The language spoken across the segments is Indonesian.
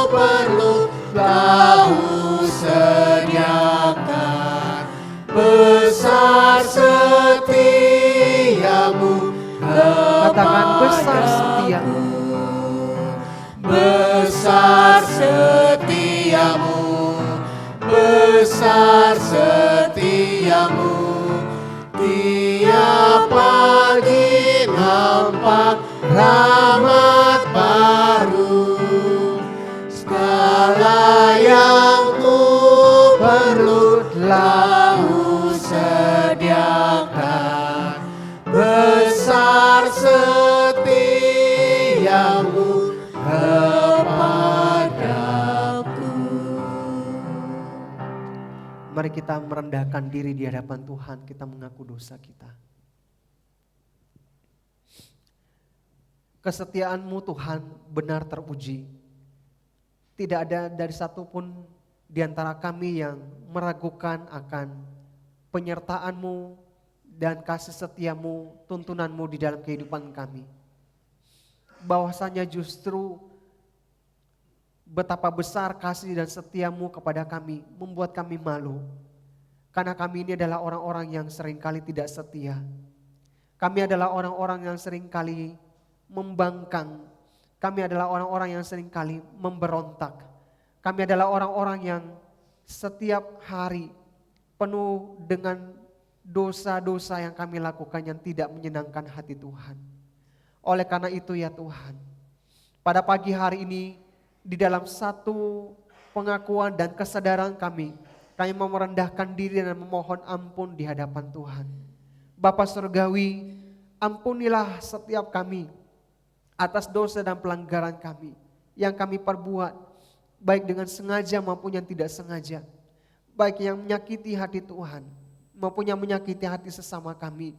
perlu Kau sediakan. Besar setiamu, Katakan besar setiamu. besar setiamu, besar setiamu. Tiap pagi nampak rahmat baru. Segala yang ku perlu telah Ku sediakan. Besar setiamu kepadaku. Mari kita merendahkan diri di hadapan Tuhan, kita mengaku dosa kita. Kesetiaan-Mu Tuhan benar teruji. Tidak ada dari satu pun di antara kami yang meragukan akan penyertaan-Mu dan kasih setia-Mu, tuntunan-Mu di dalam kehidupan kami. Bahwasanya justru betapa besar kasih dan setia-Mu kepada kami membuat kami malu. Karena kami ini adalah orang-orang yang seringkali tidak setia. Kami adalah orang-orang yang seringkali membangkang. Kami adalah orang-orang yang seringkali memberontak. Kami adalah orang-orang yang setiap hari penuh dengan dosa-dosa yang kami lakukan yang tidak menyenangkan hati Tuhan. Oleh karena itu ya Tuhan, pada pagi hari ini di dalam satu pengakuan dan kesadaran kami mau merendahkan diri dan memohon ampun di hadapan Tuhan. Bapa Surgawi, ampunilah setiap kami atas dosa dan pelanggaran kami yang kami perbuat, baik dengan sengaja maupun yang tidak sengaja, baik yang menyakiti hati Tuhan maupun yang menyakiti hati sesama kami.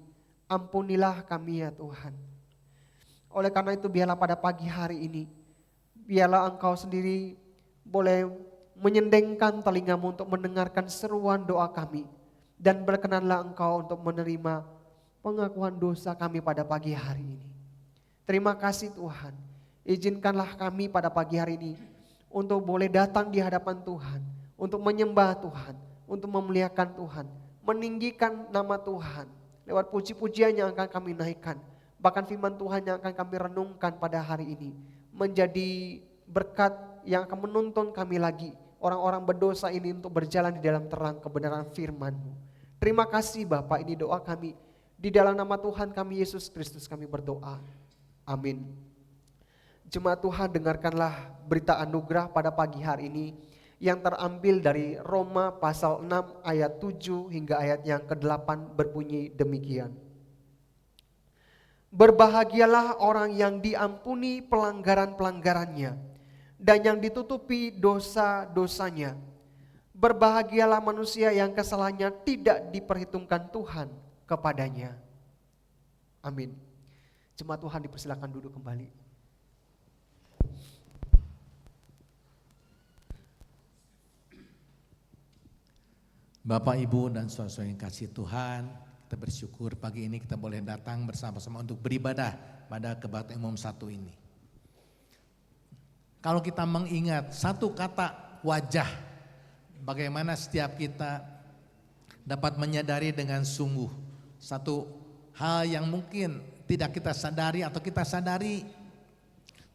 Ampunilah kami ya Tuhan. Oleh karena itu biarlah pada pagi hari ini, biarlah Engkau sendiri boleh menyendengkan telingamu untuk mendengarkan seruan doa kami. Dan berkenanlah Engkau untuk menerima pengakuan dosa kami pada pagi hari ini. Terima kasih Tuhan, izinkanlah kami pada pagi hari ini untuk boleh datang di hadapan Tuhan, untuk menyembah Tuhan, untuk memuliakan Tuhan, meninggikan nama Tuhan lewat puji-pujian yang akan kami naikkan. Bahkan firman Tuhan yang akan kami renungkan pada hari ini menjadi berkat yang akan menuntun kami lagi, orang-orang berdosa ini, untuk berjalan di dalam terang kebenaran firman-Mu. Terima kasih Bapa, ini doa kami. Di dalam nama Tuhan kami Yesus Kristus kami berdoa. Amin. Jemaat Tuhan, dengarkanlah berita anugerah pada pagi hari ini yang terambil dari Roma pasal 6 ayat 7 hingga ayat yang ke-8 berbunyi demikian. Berbahagialah orang yang diampuni pelanggaran-pelanggarannya dan yang ditutupi dosa-dosanya. Berbahagialah manusia yang kesalahannya tidak diperhitungkan Tuhan kepadanya. Amin. Jemaat Tuhan dipersilakan duduk kembali. Bapak, Ibu, dan saudara-saudara yang kasih Tuhan, kita bersyukur pagi ini kita boleh datang bersama-sama untuk beribadah pada kebaktian umum satu ini. Kalau kita mengingat satu kata wajah, bagaimana setiap kita dapat menyadari dengan sungguh satu hal yang mungkin tidak kita sadari atau kita sadari.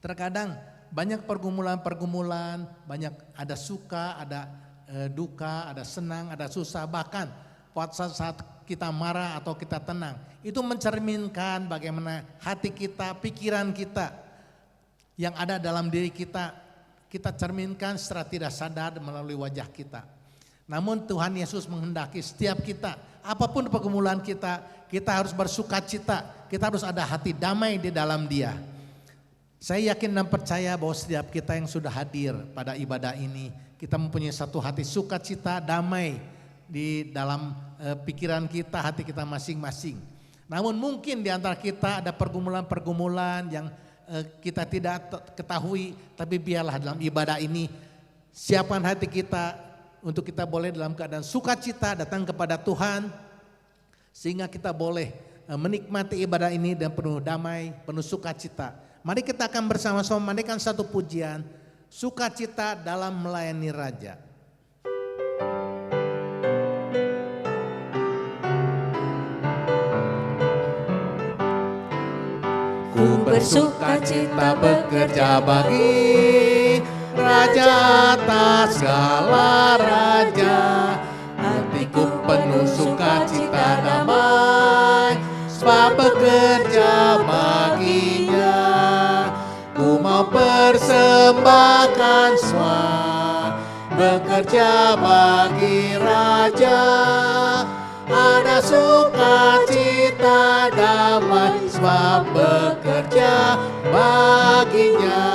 Terkadang banyak pergumulan-pergumulan, banyak ada suka, ada duka, ada senang, ada susah, bahkan pada saat kita marah atau kita tenang, itu mencerminkan bagaimana hati kita, pikiran kita yang ada dalam diri kita, kita cerminkan secara tidak sadar melalui wajah kita. Namun Tuhan Yesus menghendaki setiap kita, apapun pergumulan kita harus bersukacita, kita harus ada hati damai di dalam Dia. Saya yakin dan percaya bahwa setiap kita yang sudah hadir pada ibadah ini, kita mempunyai satu hati sukacita, damai di dalam pikiran kita, hati kita masing-masing. Namun mungkin di antara kita ada pergumulan-pergumulan yang kita tidak ketahui, tapi biarlah dalam ibadah ini siapkan hati kita untuk kita boleh dalam keadaan sukacita datang kepada Tuhan, sehingga kita boleh menikmati ibadah ini dan penuh damai, penuh sukacita. Mari kita akan bersama-sama menaikkan satu pujian, sukacita dalam melayani Raja. Ku bersukacita bekerja bagi Raja atas segala raja. Hatiku penuh sukacita damai, sebab bekerja baginya. Ku mau persembahkan semua, bekerja bagi Raja. Ada sukacita damai, sebab bekerja baginya.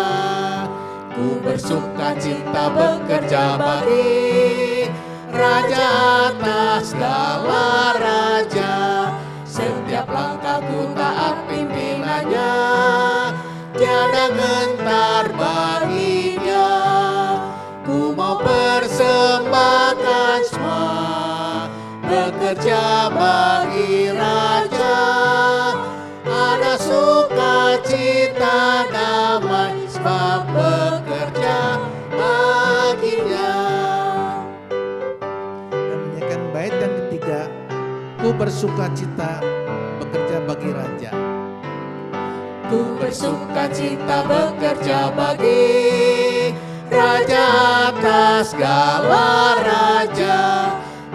Ku bersukacita bekerja bagi Raja atas segala raja. Setiap langkahku taat pimpinannya, tiada gentar baginya. Ku mau persembahkan semua, bekerja bagi Raja. Ada sukacita damai, sebab bekerja baginya. Dan menyanyikan bait yang ketiga, ku bersukacita bekerja bagi Raja. Ku bersukacita bekerja bagi Raja atas segala raja.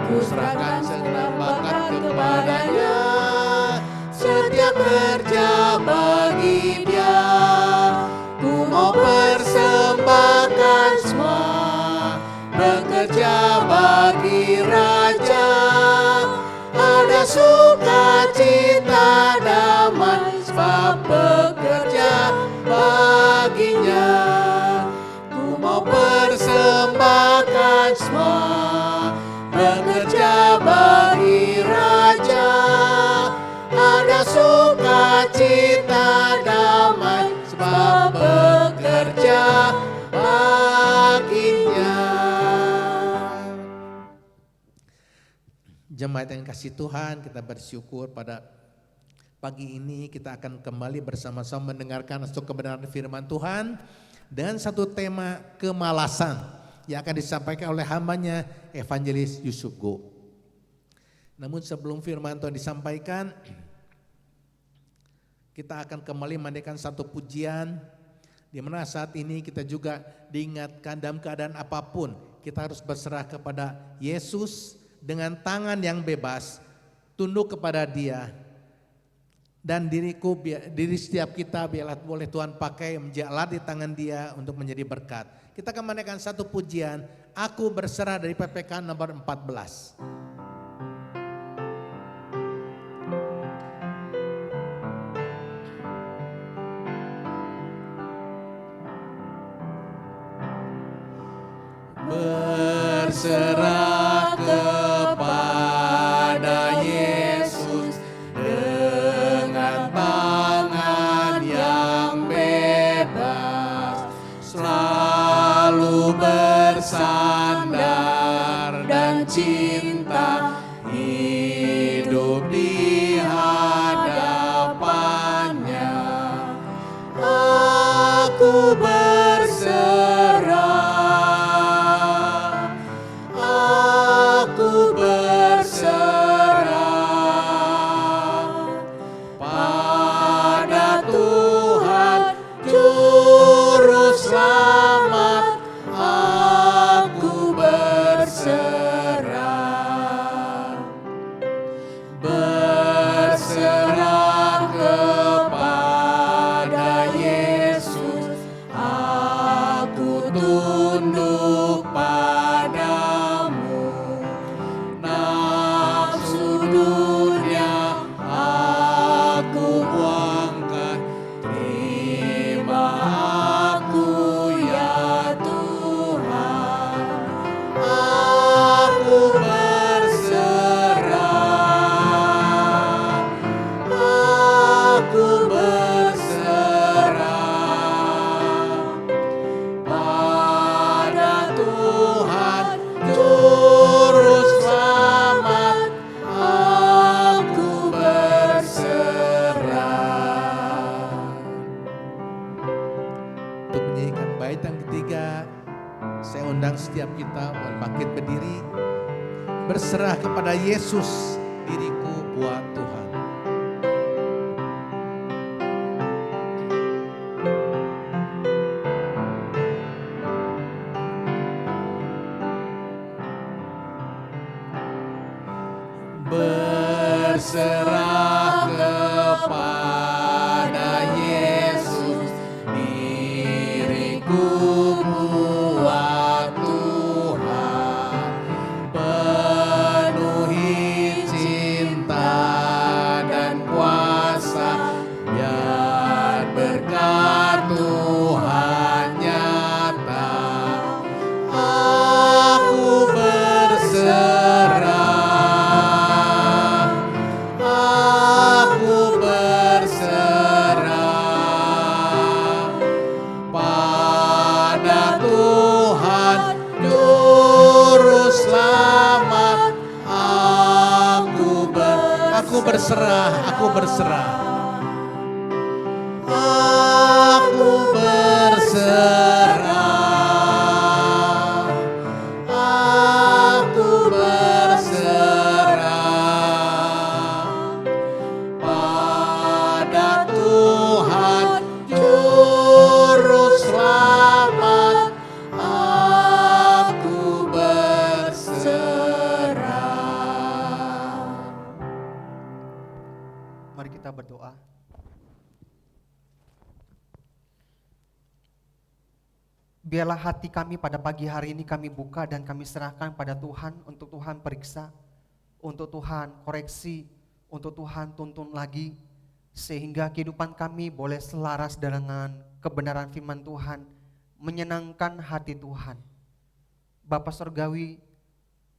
Ku serahkan segenap bakat kepadanya, setia kerja bagi Dia. Ku mau persembahkan semua, bekerja bagi Raja. Ada sukacita damai, sebab bekerja baginya. Ku mau persembahkan semua, bekerja bagi Raja. Ada sukacita damai, sebab bekerja baginya. Jemaat yang kasih Tuhan, kita bersyukur pada pagi ini kita akan kembali bersama-sama mendengarkan satu kebenaran firman Tuhan dan satu tema kemalasan yang akan disampaikan oleh hambanya Evangelis Yusuf Go. Namun sebelum firman Tuhan disampaikan, kita akan kembali menaikkan satu pujian di mana saat ini kita juga diingatkan dalam keadaan apapun kita harus berserah kepada Yesus dengan tangan yang bebas, tunduk kepada Dia. Dan diri setiap kita biarlah boleh Tuhan pakai menjadi alat di tangan Dia untuk menjadi berkat. Kita akan menaikkan satu pujian, Aku Berserah dari PPK nomor 14. Berserah kepada Yesus dengan tangan yang bebas, selalu bersandar dan cinta, hidup di hadapannya. Aku berserah, aku berserah pada Tuhan Juru Selamat. Aku berserah, berserah kepada Yesus. Aku tunduk padamu. Nafsu dunia aku buangkan, terima aku ya Tuhan. Aku berserah, aku berserah pada Tuhan Juru Selamat. Aku berserah. Untuk menyanyikan Bait yang ketiga, saya undang setiap kita bangkit berdiri, berserah kepada Yesus, diriku buat Tuhan. Berserah kepada Yesus, diriku buat Tuhan. Penuhi cinta dan kuasa, biar berkat Tuhan nyata. Aku berserah, aku berserah pada Tuhan Juru Selamat. Aku berserah, aku berserah. Aku berserah, aku berserah pada Tuhan Juru Selamat. Aku berserah. Mari kita berdoa. Biarlah hati kami pada pagi hari ini kami buka dan kami serahkan pada Tuhan, untuk Tuhan periksa, untuk Tuhan koreksi, untuk Tuhan tuntun lagi, sehingga kehidupan kami boleh selaras dengan kebenaran firman Tuhan, menyenangkan hati Tuhan. Bapa Surgawi,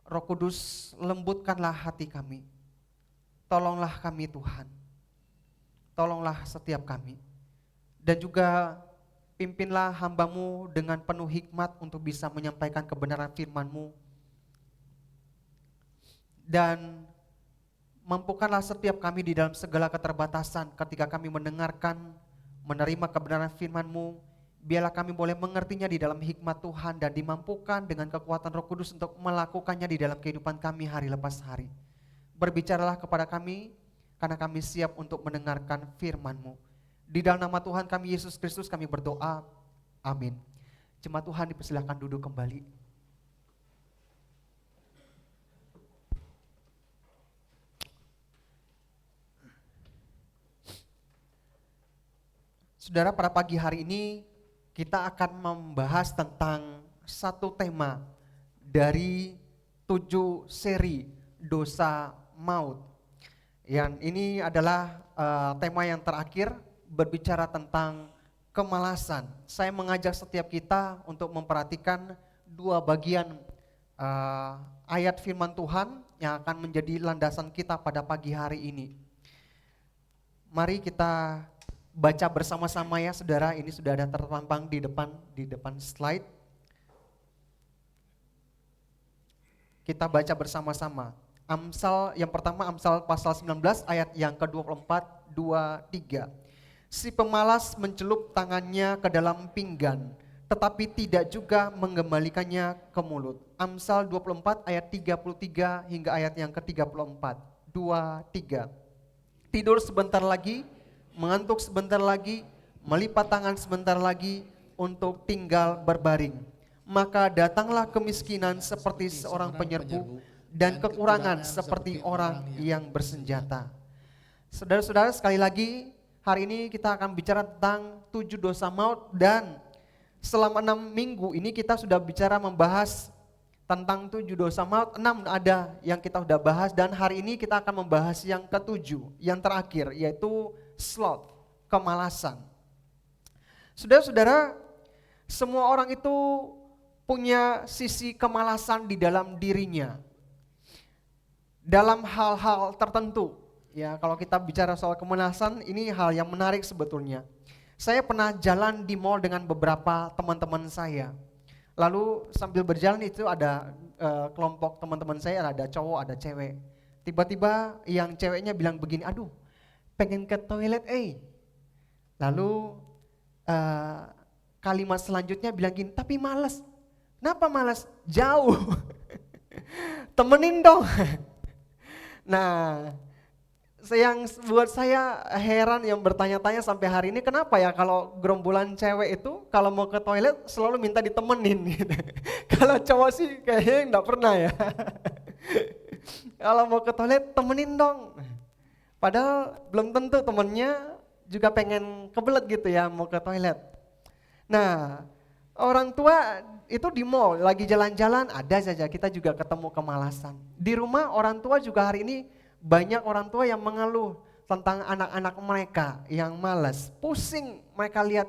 Roh Kudus, lembutkanlah hati kami. Tolonglah kami Tuhan, tolonglah setiap kami. Dan juga pimpinlah hamba-Mu dengan penuh hikmat untuk bisa menyampaikan kebenaran firman-Mu. Dan mampukanlah setiap kami di dalam segala keterbatasan ketika kami mendengarkan, menerima kebenaran firman-Mu. Biarlah kami boleh mengertinya di dalam hikmat Tuhan dan dimampukan dengan kekuatan Roh Kudus untuk melakukannya di dalam kehidupan kami hari lepas hari. Berbicaralah kepada kami, karena kami siap untuk mendengarkan firman-Mu. Di dalam nama Tuhan kami Yesus Kristus kami berdoa, amin. Jemaat Tuhan dipersilakan duduk kembali. Saudara, pada pagi hari ini kita akan membahas tentang satu tema dari 7 seri dosa maut. Yang ini adalah tema yang terakhir, berbicara tentang kemalasan. Saya mengajak setiap kita untuk memperhatikan 2 bagian ayat firman Tuhan yang akan menjadi landasan kita pada pagi hari ini. Mari kita baca bersama-sama ya saudara, ini sudah ada terpampang di depan slide. Kita baca bersama-sama. Amsal yang pertama, Amsal pasal 19 ayat yang ke-24, 2-3. Si pemalas mencelup tangannya ke dalam pinggan, tetapi tidak juga mengembalikannya ke mulut. Amsal 24 ayat 33 hingga ayat yang ke-34. 2-3. Tidur sebentar lagi, mengantuk sebentar lagi, melipat tangan sebentar lagi untuk tinggal berbaring. Maka datanglah kemiskinan seperti seorang penyerbu dan kekurangan seperti orang yang bersenjata. Saudara-saudara, sekali lagi hari ini kita akan bicara tentang 7 dosa maut, dan selama 6 minggu ini kita sudah bicara membahas tentang 7 dosa maut. 6 ada yang kita sudah bahas, dan hari ini kita akan membahas yang ke-7, yang terakhir, yaitu sloth, kemalasan. Saudara-saudara, semua orang itu punya sisi kemalasan di dalam dirinya, dalam hal-hal tertentu. Ya, kalau kita bicara soal kemalasan, ini hal yang menarik sebetulnya. Saya pernah jalan di mall dengan beberapa teman-teman saya. Lalu sambil berjalan itu ada kelompok teman-teman saya, ada cowok, ada cewek. Tiba-tiba yang ceweknya bilang begini, aduh pengen ke toilet Lalu kalimat selanjutnya bilang gini, tapi malas. Kenapa malas? Jauh. Temenin dong. Nah, yang buat saya heran yang bertanya-tanya sampai hari ini, kenapa ya kalau gerombolan cewek itu kalau mau ke toilet selalu minta ditemenin gitu. Kalau cowok sih kayaknya enggak pernah ya. Kalau mau ke toilet temenin dong. Padahal belum tentu temennya juga pengen kebelet gitu ya mau ke toilet. Nah, orang tua itu di mall lagi jalan-jalan ada saja kita juga ketemu kemalasan. Di rumah orang tua juga hari ini banyak orang tua yang mengeluh tentang anak-anak mereka yang malas. Pusing mereka lihat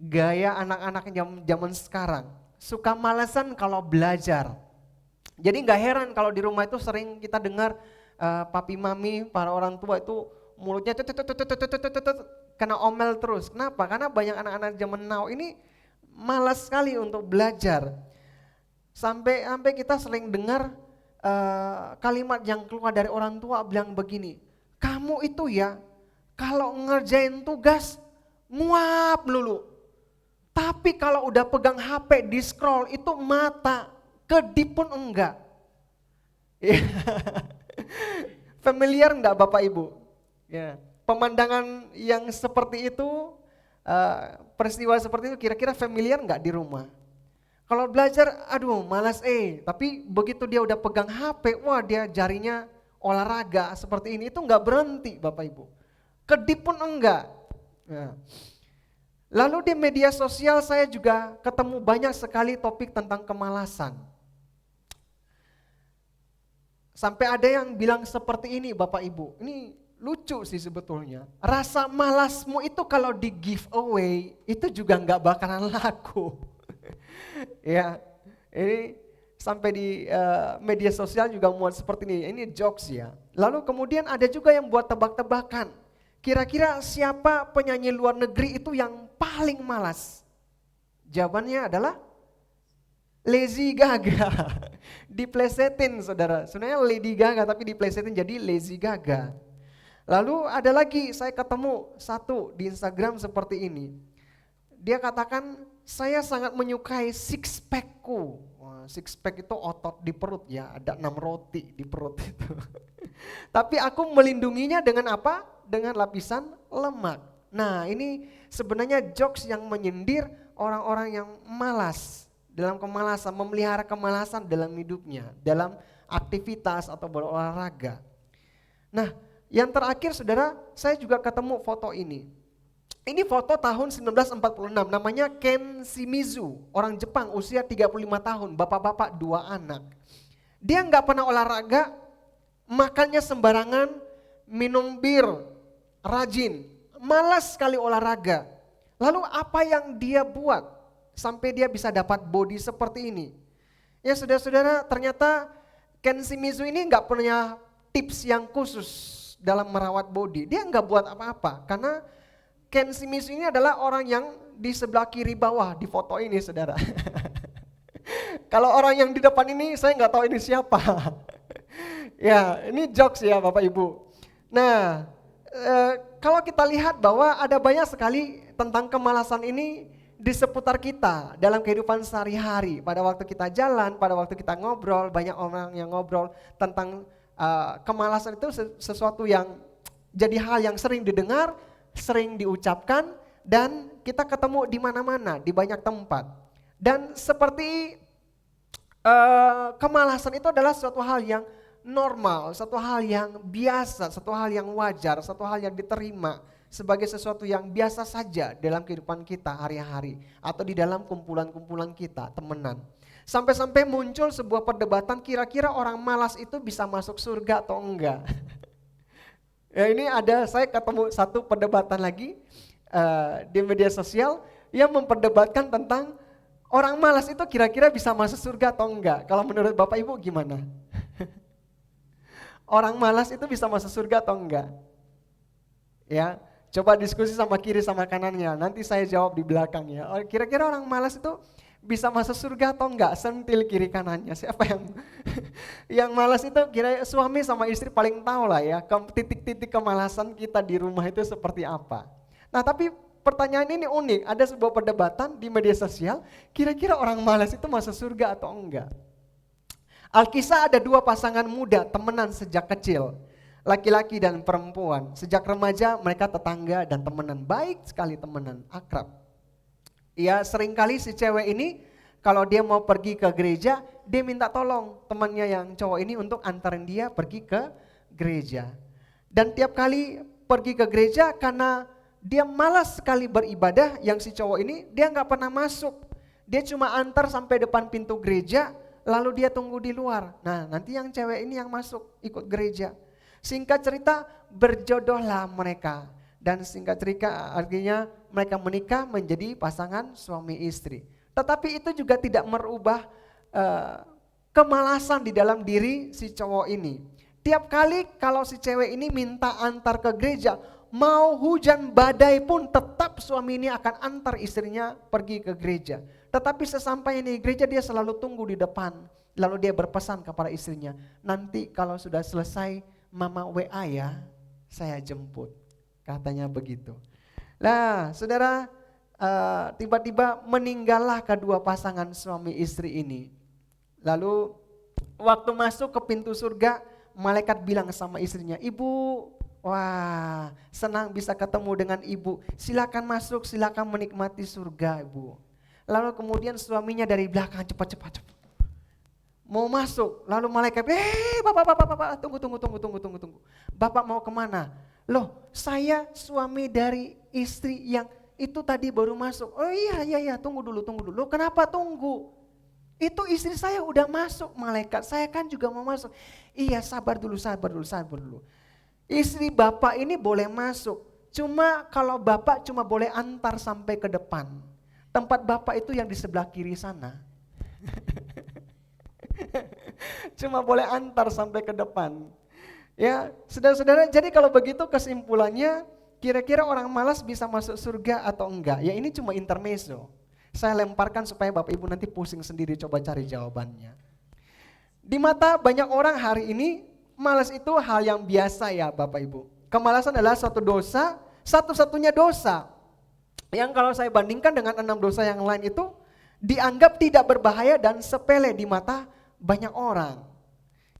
gaya anak-anak zaman sekarang. Suka malasan kalau belajar. Jadi nggak heran kalau di rumah itu sering kita dengar papi mami para orang tua itu mulutnya kena omel terus. Kenapa? Karena banyak anak-anak zaman now ini malas sekali untuk belajar. Sampai kita sering dengar kalimat yang keluar dari orang tua bilang begini, kamu itu ya kalau ngerjain tugas nguap lulu. Tapi kalau udah pegang HP di scroll itu mata kedip pun enggak. Familiar enggak Bapak Ibu? Ya, pemandangan yang seperti itu, peristiwa seperti itu kira-kira familiar enggak di rumah? Kalau belajar, aduh malas tapi begitu dia udah pegang HP, wah dia jarinya olahraga seperti ini, itu enggak berhenti Bapak Ibu. Kedip pun enggak. Ya. Lalu di media sosial saya juga ketemu banyak sekali topik tentang kemalasan. Sampai ada yang bilang seperti ini Bapak Ibu, ini lucu sih sebetulnya. Rasa malasmu itu kalau di giveaway itu juga enggak bakalan laku. Ya, ini sampai di media sosial juga muat seperti ini jokes ya. Lalu kemudian ada juga yang buat tebak-tebakan. Kira-kira siapa penyanyi luar negeri itu yang paling malas? Jawabannya adalah Lady Gaga. Diplesetin saudara, sebenarnya Lady Gaga tapi diplesetin jadi Lazy Gaga. Lalu ada lagi saya ketemu satu di Instagram seperti ini. Dia katakan, saya sangat menyukai six packku. Six pack itu otot di perut ya, ada 6 roti di perut itu. Tapi aku melindunginya dengan apa? Dengan lapisan lemak. Nah ini sebenarnya jokes yang menyindir orang-orang yang malas. Dalam kemalasan, memelihara kemalasan dalam hidupnya. Dalam aktivitas atau berolahraga. Nah yang terakhir saudara, saya juga ketemu foto ini. Ini foto tahun 1946, namanya Ken Shimizu, orang Jepang usia 35 tahun, bapak-bapak 2 anak. Dia nggak pernah olahraga, makannya sembarangan, minum bir, rajin, malas sekali olahraga. Lalu apa yang dia buat sampai dia bisa dapat body seperti ini? Ya saudara-saudara, ternyata Ken Shimizu ini nggak punya tips yang khusus dalam merawat body. Dia nggak buat apa-apa, karena Ken Shimizu ini adalah orang yang di sebelah kiri bawah di foto ini saudara. Kalau orang yang di depan ini saya nggak tahu ini siapa. Ya ini jokes ya Bapak Ibu. Nah kalau kita lihat bahwa ada banyak sekali tentang kemalasan ini di seputar kita dalam kehidupan sehari-hari. Pada waktu kita jalan, pada waktu kita ngobrol, banyak orang yang ngobrol tentang kemalasan itu sesuatu yang jadi hal yang sering didengar, sering diucapkan, dan kita ketemu di mana-mana, di banyak tempat. Dan seperti kemalasan itu adalah suatu hal yang normal, satu hal yang biasa, satu hal yang wajar, satu hal yang diterima sebagai sesuatu yang biasa saja dalam kehidupan kita hari-hari atau di dalam kumpulan-kumpulan kita, temenan. Sampai-sampai muncul sebuah perdebatan, kira-kira orang malas itu bisa masuk surga atau enggak. Ya ini saya ketemu satu perdebatan lagi di media sosial yang memperdebatkan tentang orang malas itu kira-kira bisa masuk surga atau enggak. Kalau menurut Bapak Ibu gimana? Orang malas itu bisa masuk surga atau enggak? Ya, coba diskusi sama kiri sama kanannya, nanti saya jawab di belakang ya. Kira-kira orang malas itu bisa masuk surga atau enggak? Sentil kiri kanannya. Siapa yang malas itu? Kira suami sama istri paling tahu lah ya titik-titik kemalasan kita di rumah itu seperti apa. Nah tapi pertanyaan ini unik. Ada sebuah perdebatan di media sosial, kira-kira orang malas itu masuk surga atau enggak? Alkisah ada dua pasangan muda temenan sejak kecil. Laki-laki dan perempuan. Sejak remaja mereka tetangga dan temenan. Baik sekali temenan, akrab. Ya seringkali si cewek ini kalau dia mau pergi ke gereja, dia minta tolong temannya yang cowok ini untuk antarin dia pergi ke gereja. Dan tiap kali pergi ke gereja karena dia malas sekali beribadah, yang si cowok ini dia nggak pernah masuk. Dia cuma antar sampai depan pintu gereja, lalu dia tunggu di luar. Nah nanti yang cewek ini yang masuk ikut gereja. Singkat cerita berjodohlah mereka. Dan singkat cerita artinya mereka menikah menjadi pasangan suami istri. Tetapi itu juga tidak merubah kemalasan di dalam diri si cowok ini. Tiap kali kalau si cewek ini minta antar ke gereja, mau hujan badai pun tetap suami ini akan antar istrinya pergi ke gereja. Tetapi sesampainya di gereja dia selalu tunggu di depan. Lalu dia berpesan kepada istrinya, nanti kalau sudah selesai mama WA ya, saya jemput. Katanya begitu. Nah saudara, tiba-tiba meninggallah kedua pasangan suami istri ini. Lalu waktu masuk ke pintu surga, malaikat bilang sama istrinya, ibu, wah senang bisa ketemu dengan ibu, silakan masuk, silakan menikmati surga ibu. Lalu kemudian suaminya dari belakang cepat mau masuk, lalu malaikat, bapak, tunggu. Bapak mau kemana? Loh, saya suami dari istri yang itu tadi baru masuk. Oh iya, tunggu dulu. Loh, kenapa tunggu? Itu istri saya udah masuk malaikat, saya kan juga mau masuk. Iya, sabar dulu. Istri bapak ini boleh masuk, cuma kalau bapak cuma boleh antar sampai ke depan. Tempat bapak itu yang di sebelah kiri sana. Cuma boleh antar sampai ke depan. Ya, saudara-saudara, jadi kalau begitu kesimpulannya, kira-kira orang malas bisa masuk surga atau enggak? Ya ini cuma intermezzo. Saya lemparkan supaya Bapak Ibu nanti pusing sendiri coba cari jawabannya. Di mata banyak orang hari ini, malas itu hal yang biasa ya Bapak Ibu. Kemalasan adalah suatu dosa, satu-satunya dosa. Yang kalau saya bandingkan dengan 6 dosa yang lain itu, dianggap tidak berbahaya dan sepele di mata banyak orang.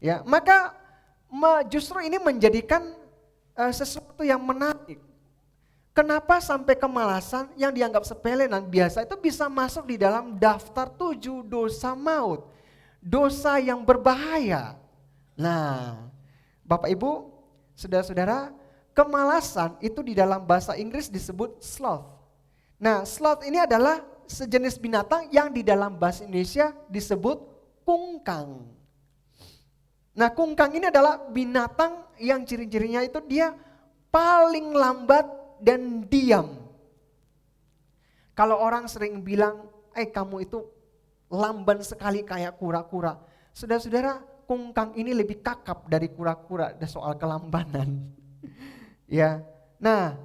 Ya, maka justru ini menjadikan sesuatu yang menarik. Kenapa sampai kemalasan yang dianggap sepele dan biasa itu bisa masuk di dalam daftar 7 dosa maut. Dosa yang berbahaya. Nah, Bapak Ibu, saudara-saudara, kemalasan itu di dalam bahasa Inggris disebut sloth. Nah, sloth ini adalah sejenis binatang yang di dalam bahasa Indonesia disebut kungkang. Nah, kungkang ini adalah binatang yang ciri-cirinya itu dia paling lambat dan diam. Kalau orang sering bilang, kamu itu lamban sekali kayak kura-kura. Saudara-saudara, kungkang ini lebih kakap dari kura-kura soal kelambanan. Ya. Nah,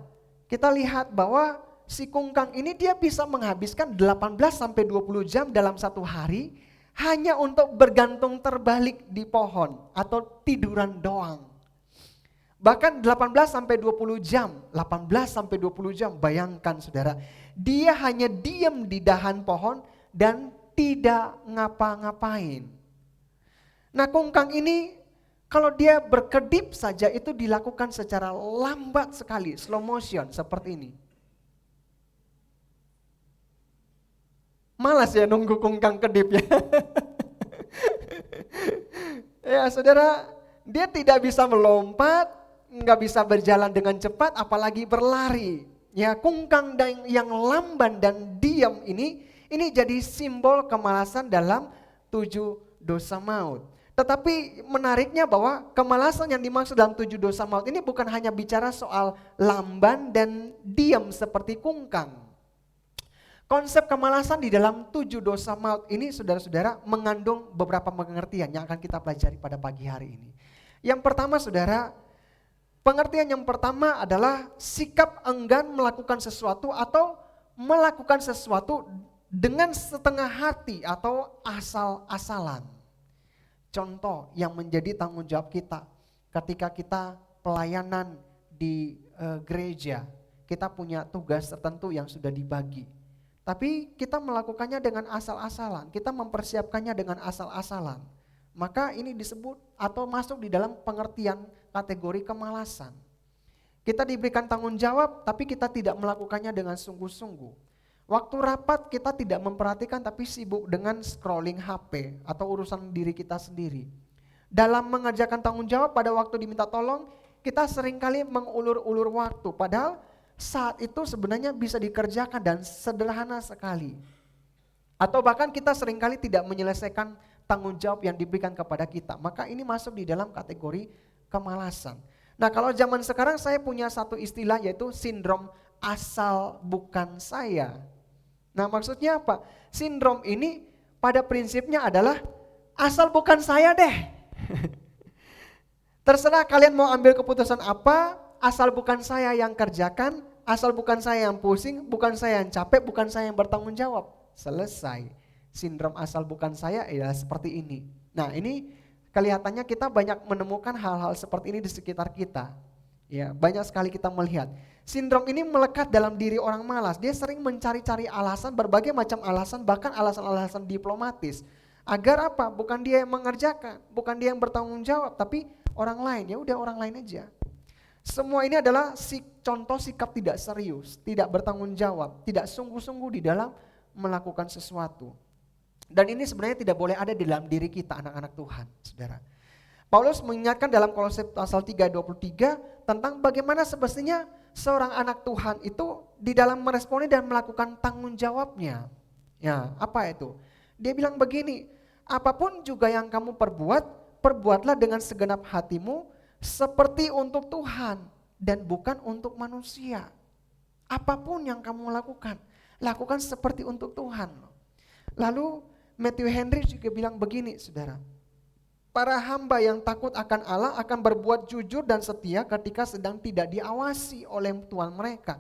kita lihat bahwa si kungkang ini dia bisa menghabiskan 18 sampai 20 jam dalam satu hari hanya untuk bergantung terbalik di pohon atau tiduran doang. Bahkan 18 sampai 20 jam, 18 sampai 20 jam, bayangkan saudara, dia hanya diam di dahan pohon dan tidak ngapa-ngapain. Nah, kungkang ini kalau dia berkedip saja itu dilakukan secara lambat sekali, slow motion seperti ini. Malas ya nunggu kungkang kedip ya. Ya saudara, dia tidak bisa melompat, nggak bisa berjalan dengan cepat, apalagi berlari. Ya, kungkang yang lamban dan diam ini jadi simbol kemalasan dalam 7 dosa maut. Tetapi menariknya bahwa kemalasan yang dimaksud dalam 7 dosa maut ini bukan hanya bicara soal lamban dan diam seperti kungkang. Konsep kemalasan di dalam 7 dosa maut ini saudara-saudara mengandung beberapa pengertian yang akan kita pelajari pada pagi hari ini. Yang pertama saudara, pengertian yang pertama adalah sikap enggan melakukan sesuatu atau melakukan sesuatu dengan setengah hati atau asal-asalan. Contoh yang menjadi tanggung jawab kita ketika kita pelayanan di gereja. kita punya tugas tertentu yang sudah dibagi. Tapi kita melakukannya dengan asal-asalan, kita mempersiapkannya dengan asal-asalan. Maka ini disebut atau masuk di dalam pengertian kategori kemalasan. Kita diberikan tanggung jawab tapi kita tidak melakukannya dengan sungguh-sungguh. Waktu rapat kita tidak memperhatikan tapi sibuk dengan scrolling HP atau urusan diri kita sendiri. Dalam mengerjakan tanggung jawab pada waktu diminta tolong, kita seringkali mengulur-ulur waktu. Padahal saat itu sebenarnya bisa dikerjakan dan sederhana sekali. Atau bahkan kita seringkali tidak menyelesaikan tanggung jawab yang diberikan kepada kita. Maka ini masuk di dalam kategori kemalasan. Nah kalau zaman sekarang saya punya satu istilah yaitu sindrom asal bukan saya. Nah maksudnya apa? Sindrom ini pada prinsipnya adalah asal bukan saya deh. Terserah kalian mau ambil keputusan apa, asal bukan saya yang kerjakan, asal bukan saya yang pusing, bukan saya yang capek, bukan saya yang bertanggung jawab. Selesai. Sindrom asal bukan saya adalah seperti ini. Nah ini kelihatannya kita banyak menemukan hal-hal seperti ini di sekitar kita. Ya, banyak sekali kita melihat. Sindrom ini melekat dalam diri orang malas. Dia sering mencari-cari alasan, berbagai macam alasan, bahkan alasan-alasan diplomatis. Agar apa? Bukan dia yang mengerjakan, bukan dia yang bertanggung jawab, tapi orang lain. Ya udah orang lain aja. Semua ini adalah contoh sikap tidak serius, tidak bertanggung jawab, tidak sungguh-sungguh di dalam melakukan sesuatu. Dan ini sebenarnya tidak boleh ada di dalam diri kita anak-anak Tuhan, saudara. Paulus mengingatkan dalam Kolose pasal 3:23 tentang bagaimana semestinya seorang anak Tuhan itu di dalam meresponi dan melakukan tanggung jawabnya. Ya, apa itu? Dia bilang begini, apapun juga yang kamu perbuat, perbuatlah dengan segenap hatimu seperti untuk Tuhan dan bukan untuk manusia. Apapun yang kamu lakukan, lakukan seperti untuk Tuhan. Lalu Matthew Henry juga bilang begini, saudara. Para hamba yang takut akan Allah akan berbuat jujur dan setia ketika sedang tidak diawasi oleh Tuhan mereka.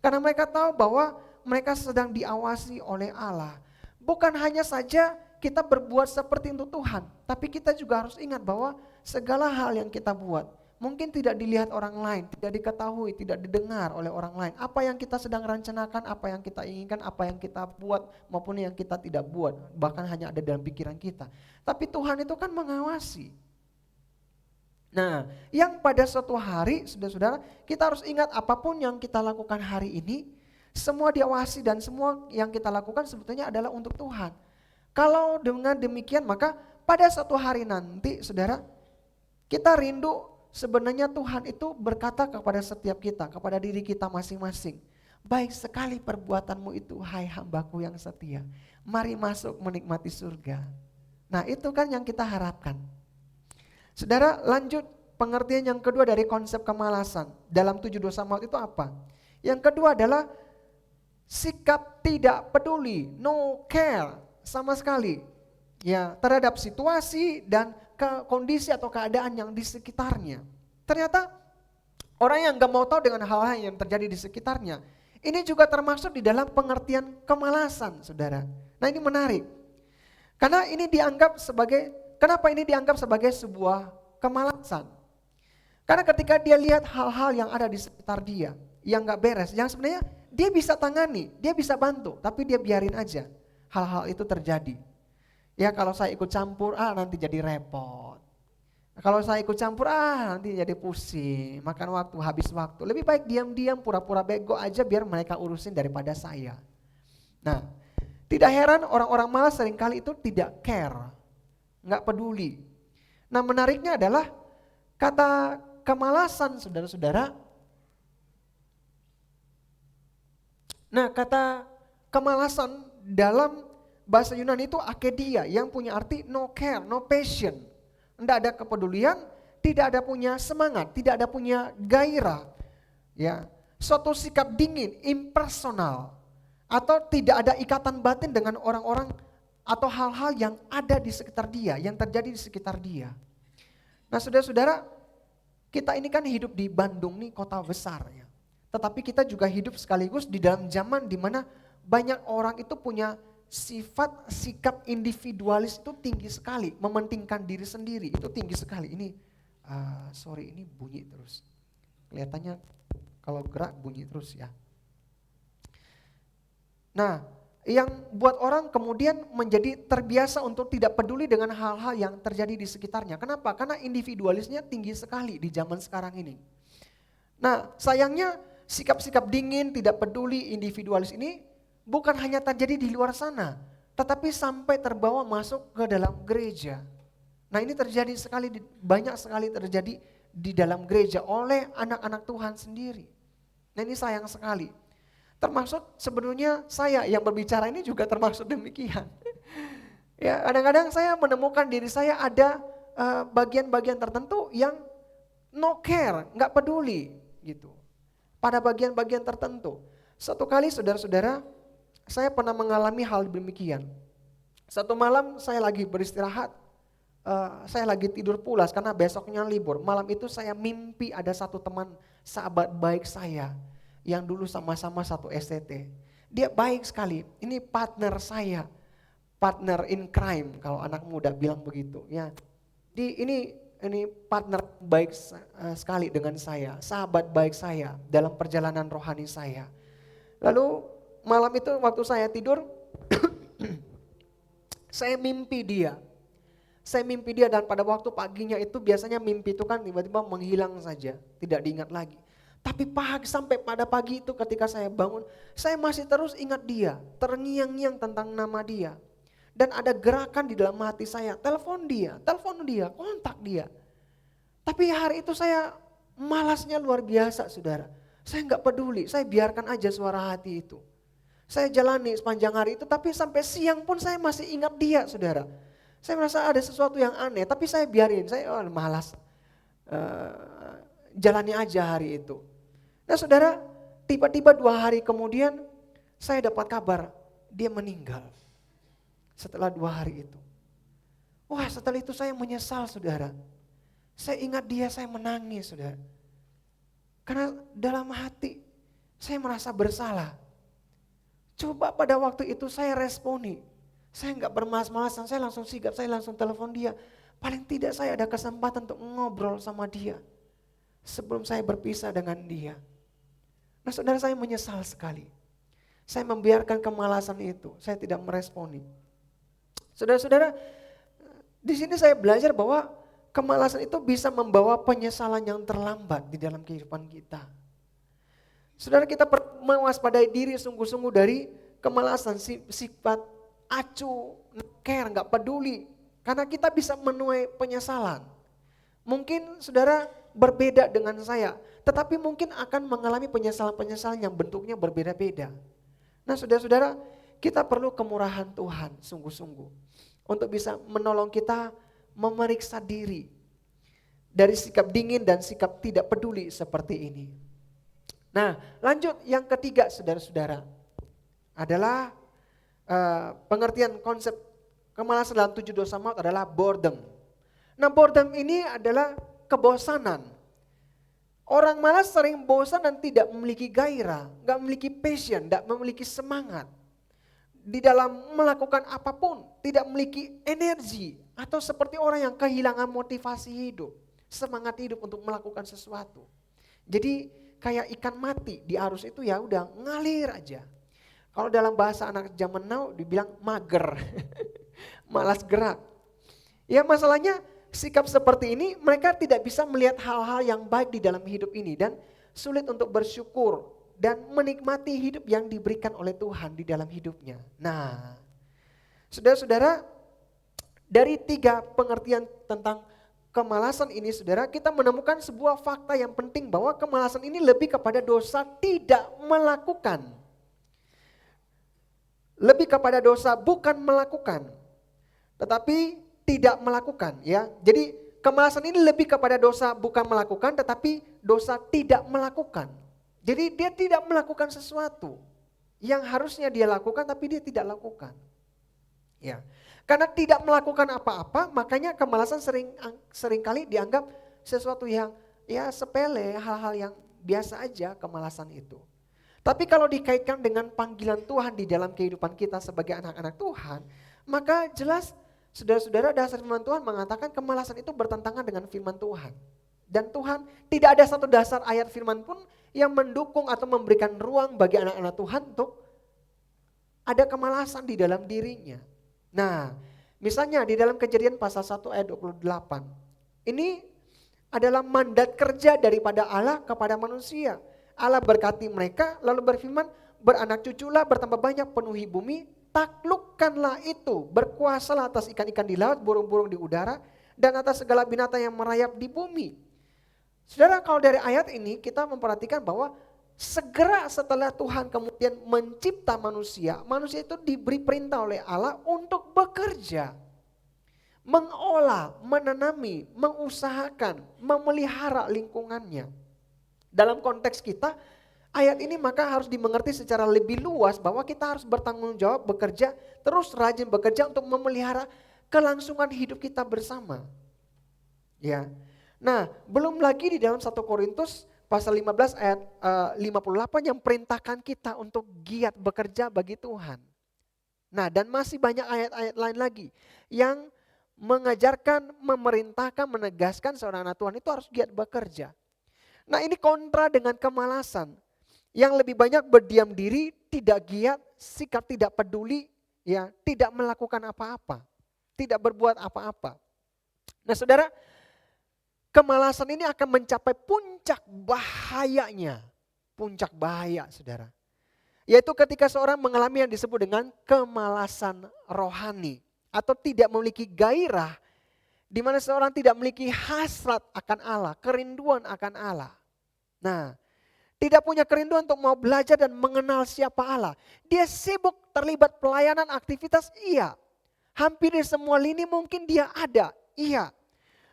Karena mereka tahu bahwa mereka sedang diawasi oleh Allah. Bukan hanya saja kita berbuat seperti untuk Tuhan, tapi kita juga harus ingat bahwa segala hal yang kita buat mungkin tidak dilihat orang lain, tidak diketahui, tidak didengar oleh orang lain. Apa yang kita sedang rencanakan, apa yang kita inginkan, apa yang kita buat maupun yang kita tidak buat, bahkan hanya ada dalam pikiran kita. Tapi Tuhan itu kan mengawasi. Nah, yang pada suatu hari, saudara-saudara, kita harus ingat apapun yang kita lakukan hari ini, semua diawasi dan semua yang kita lakukan sebetulnya adalah untuk Tuhan. Kalau dengan demikian maka pada suatu hari nanti, saudara, kita rindu sebenarnya Tuhan itu berkata kepada setiap kita, kepada diri kita masing-masing. Baik sekali perbuatanmu itu, hai hambaku yang setia. Mari masuk menikmati surga. Nah itu kan yang kita harapkan. Saudara, lanjut pengertian yang kedua dari konsep kemalasan. Dalam 7 dosa maut itu apa? Yang kedua adalah sikap tidak peduli, no care sama sekali. Ya, terhadap situasi dan kondisi atau keadaan yang di sekitarnya. Ternyata orang yang gak mau tahu dengan hal-hal yang terjadi di sekitarnya, ini juga termasuk di dalam pengertian kemalasan, saudara. Nah ini menarik. Karena ini dianggap sebagai, kenapa ini dianggap sebagai sebuah kemalasan? Karena ketika dia lihat hal-hal yang ada di sekitar dia, yang gak beres, yang sebenarnya dia bisa tangani, dia bisa bantu, tapi dia biarin aja hal-hal itu terjadi. Ya kalau saya ikut campur, nanti jadi repot. Kalau saya ikut campur, nanti jadi pusing, makan waktu, habis waktu. Lebih baik diam-diam, pura-pura bego aja biar mereka urusin daripada saya. Nah, tidak heran orang-orang malas seringkali itu tidak care, nggak peduli. Nah menariknya adalah kata kemalasan, saudara-saudara. Nah kata kemalasan dalam bahasa Yunani itu akedia yang punya arti no care, no passion. Tidak ada kepedulian, tidak ada punya semangat, tidak ada punya gairah. Ya, suatu sikap dingin, impersonal. Atau tidak ada ikatan batin dengan orang-orang atau hal-hal yang ada di sekitar dia, yang terjadi di sekitar dia. Nah saudara-saudara, kita ini kan hidup di Bandung nih, kota besar ya. Tetapi kita juga hidup sekaligus di dalam zaman di mana banyak orang itu punya sifat sikap individualis itu tinggi sekali, mementingkan diri sendiri itu tinggi sekali. Ini ini bunyi terus. Kelihatannya Kalau gerak bunyi terus ya. Nah, yang buat orang kemudian menjadi terbiasa untuk tidak peduli dengan hal-hal yang terjadi di sekitarnya. Kenapa? Karena individualisnya tinggi sekali di zaman sekarang ini. Nah, sayangnya sikap-sikap dingin, tidak peduli, individualis ini bukan hanya terjadi di luar sana, tetapi sampai terbawa masuk ke dalam gereja. Nah, ini terjadi sekali, banyak sekali terjadi di dalam gereja oleh anak-anak Tuhan sendiri. Nah, ini sayang sekali. Termasuk sebenarnya saya yang berbicara ini juga termasuk demikian. Ya, kadang-kadang saya menemukan diri saya ada bagian-bagian tertentu yang no care, nggak peduli gitu. Pada bagian-bagian tertentu. Satu kali saudara-saudara, saya pernah mengalami hal demikian. Satu malam saya lagi beristirahat, saya lagi tidur pulas karena besoknya libur. Malam itu saya mimpi ada satu teman sahabat baik saya yang dulu sama-sama satu STT. Dia baik sekali, ini partner saya, partner in crime kalau anak muda bilang begitu. Ya, ini partner baik sekali dengan saya, sahabat baik saya dalam perjalanan rohani saya. Lalu malam itu waktu saya tidur, saya mimpi dia. Saya mimpi dia dan pada waktu paginya itu biasanya mimpi itu kan tiba-tiba menghilang saja, tidak diingat lagi. Tapi sampai pada pagi itu ketika saya bangun, saya masih terus ingat dia, terngiang-ngiang tentang nama dia. Dan ada gerakan di dalam hati saya, telepon dia, kontak dia. Tapi hari itu saya malasnya luar biasa saudara. Saya nggak peduli, saya biarkan aja suara hati itu. Saya jalani sepanjang hari itu, tapi sampai siang pun saya masih ingat dia saudara. Saya merasa ada sesuatu yang aneh, tapi saya biarin, saya malas. Jalani aja hari itu. Nah saudara, tiba-tiba 2 hari kemudian saya dapat kabar dia meninggal. Setelah 2 hari itu. Wah setelah itu saya menyesal saudara. Saya ingat dia, saya menangis saudara. Karena dalam hati saya merasa bersalah. Coba pada waktu itu saya responi. Saya enggak bermalas-malasan, saya langsung sigap, saya langsung telepon dia. Paling tidak saya ada kesempatan untuk ngobrol sama dia. Sebelum saya berpisah dengan dia. Nah saudara, saya menyesal sekali. Saya membiarkan kemalasan itu, saya tidak meresponi. Saudara-saudara, di sini saya belajar bahwa kemalasan itu bisa membawa penyesalan yang terlambat di dalam kehidupan kita. Saudara, kita mewaspadai diri sungguh-sungguh dari kemalasan, sifat acuh, care, nggak peduli. Karena kita bisa menuai penyesalan. Mungkin saudara berbeda dengan saya, tetapi mungkin akan mengalami penyesalan-penyesalan yang bentuknya berbeda-beda. Nah saudara-saudara, kita perlu kemurahan Tuhan sungguh-sungguh untuk bisa menolong kita memeriksa diri dari sikap dingin dan sikap tidak peduli seperti ini. Nah lanjut, yang ketiga saudara-saudara adalah pengertian konsep kemalasan dalam 7 dosa maut adalah boredom. Nah boredom ini adalah kebosanan. Orang malas sering bosan dan tidak memiliki gairah, gak memiliki passion, gak memiliki semangat. Di dalam melakukan apapun, tidak memiliki energi. Atau seperti orang yang kehilangan motivasi hidup, semangat hidup untuk melakukan sesuatu. Jadi kayak ikan mati di arus itu ya udah ngalir aja. Kalau dalam bahasa anak zaman now dibilang mager, malas gerak. Ya masalahnya sikap seperti ini mereka tidak bisa melihat hal-hal yang baik di dalam hidup ini dan sulit untuk bersyukur dan menikmati hidup yang diberikan oleh Tuhan di dalam hidupnya. Nah, saudara-saudara, dari 3 pengertian tentang kemalasan ini saudara, kita menemukan sebuah fakta yang penting bahwa kemalasan ini lebih kepada dosa tidak melakukan. Lebih kepada dosa bukan melakukan, tetapi tidak melakukan ya. Jadi kemalasan ini lebih kepada dosa bukan melakukan tetapi dosa tidak melakukan. Jadi dia tidak melakukan sesuatu yang harusnya dia lakukan tapi dia tidak lakukan. Ya. Karena tidak melakukan apa-apa makanya kemalasan sering kali dianggap sesuatu yang ya sepele, hal-hal yang biasa aja kemalasan itu. Tapi kalau dikaitkan dengan panggilan Tuhan di dalam kehidupan kita sebagai anak-anak Tuhan, maka jelas saudara-saudara dasar firman Tuhan mengatakan kemalasan itu bertentangan dengan firman Tuhan. Dan Tuhan tidak ada satu dasar ayat firman pun yang mendukung atau memberikan ruang bagi anak-anak Tuhan untuk ada kemalasan di dalam dirinya. Nah, misalnya di dalam Kejadian pasal 1 ayat 28. Ini adalah mandat kerja daripada Allah kepada manusia. Allah berkati mereka lalu berfirman, beranak cuculah, bertambah banyak, penuhi bumi, taklukkanlah itu, berkuasalah atas ikan-ikan di laut, burung-burung di udara, dan atas segala binatang yang merayap di bumi. Saudara, kalau dari ayat ini kita memperhatikan bahwa segera setelah Tuhan kemudian mencipta manusia, manusia itu diberi perintah oleh Allah untuk bekerja. Mengolah, menanami, mengusahakan, memelihara lingkungannya. Dalam konteks kita, ayat ini maka harus dimengerti secara lebih luas bahwa kita harus bertanggung jawab bekerja, terus rajin bekerja untuk memelihara kelangsungan hidup kita bersama. Ya. Nah, belum lagi di dalam 1 Korintus pasal 15 ayat 58 yang perintahkan kita untuk giat bekerja bagi Tuhan. Nah, dan masih banyak ayat-ayat lain lagi yang mengajarkan, memerintahkan, menegaskan seorang anak Tuhan itu harus giat bekerja. Nah, ini kontra dengan kemalasan. Yang lebih banyak berdiam diri, tidak giat, sikap tidak peduli, ya, tidak melakukan apa-apa, tidak berbuat apa-apa. Nah, saudara, kemalasan ini akan mencapai puncak bahayanya. Puncak bahaya, saudara. Yaitu ketika seorang mengalami yang disebut dengan kemalasan rohani. Atau tidak memiliki gairah, di mana seorang tidak memiliki hasrat akan Allah, kerinduan akan Allah. Nah, tidak punya kerinduan untuk mau belajar dan mengenal siapa Allah. Dia sibuk terlibat pelayanan aktivitas, iya. Hampir di semua lini mungkin dia ada, iya.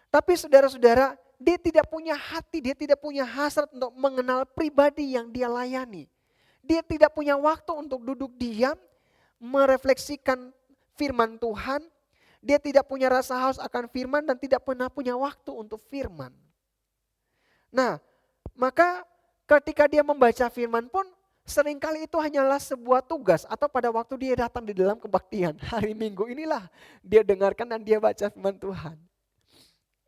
Tapi saudara-saudara, dia tidak punya hati, dia tidak punya hasrat untuk mengenal pribadi yang dia layani. Dia tidak punya waktu untuk duduk diam, merefleksikan firman Tuhan. Dia tidak punya rasa haus akan firman dan tidak pernah punya waktu untuk firman. Nah, maka ketika dia membaca firman pun seringkali itu hanyalah sebuah tugas atau pada waktu dia datang di dalam kebaktian. Hari Minggu inilah dia dengarkan dan dia baca firman Tuhan.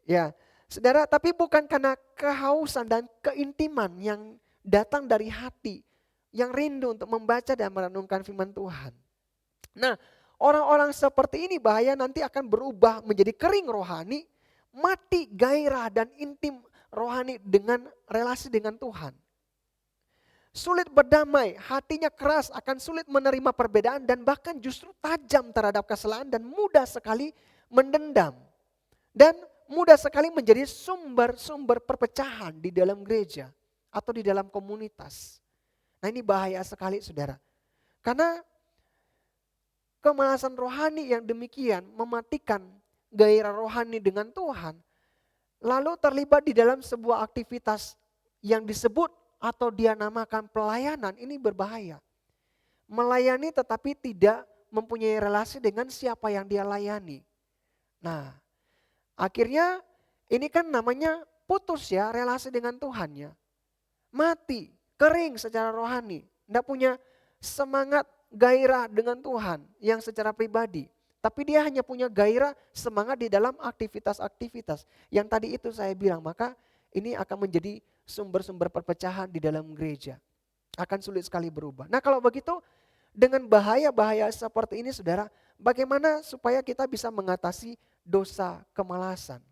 Ya, saudara, tapi bukan karena kehausan dan keintiman yang datang dari hati, yang rindu untuk membaca dan merenungkan firman Tuhan. Nah, orang-orang seperti ini bahaya nanti akan berubah menjadi kering rohani, mati gairah dan intim rohani dengan relasi dengan Tuhan. Sulit berdamai, hatinya keras, akan sulit menerima perbedaan dan bahkan justru tajam terhadap kesalahan dan mudah sekali mendendam. Dan mudah sekali menjadi sumber-sumber perpecahan di dalam gereja atau di dalam komunitas. Nah, ini bahaya sekali, saudara. Karena kemalasan rohani yang demikian mematikan gairah rohani dengan Tuhan. Lalu terlibat di dalam sebuah aktivitas yang disebut atau dia namakan pelayanan, ini berbahaya. Melayani tetapi tidak mempunyai relasi dengan siapa yang dia layani. Nah, akhirnya ini kan namanya putus ya relasi dengan Tuhan ya. Mati, kering secara rohani, tidak punya semangat gairah dengan Tuhan yang secara pribadi. Tapi dia hanya punya gairah semangat di dalam aktivitas-aktivitas. Yang tadi itu saya bilang, maka ini akan menjadi sumber-sumber perpecahan di dalam gereja. Akan sulit sekali berubah. Nah, kalau begitu dengan bahaya-bahaya seperti ini, saudara, bagaimana supaya kita bisa mengatasi dosa kemalasan?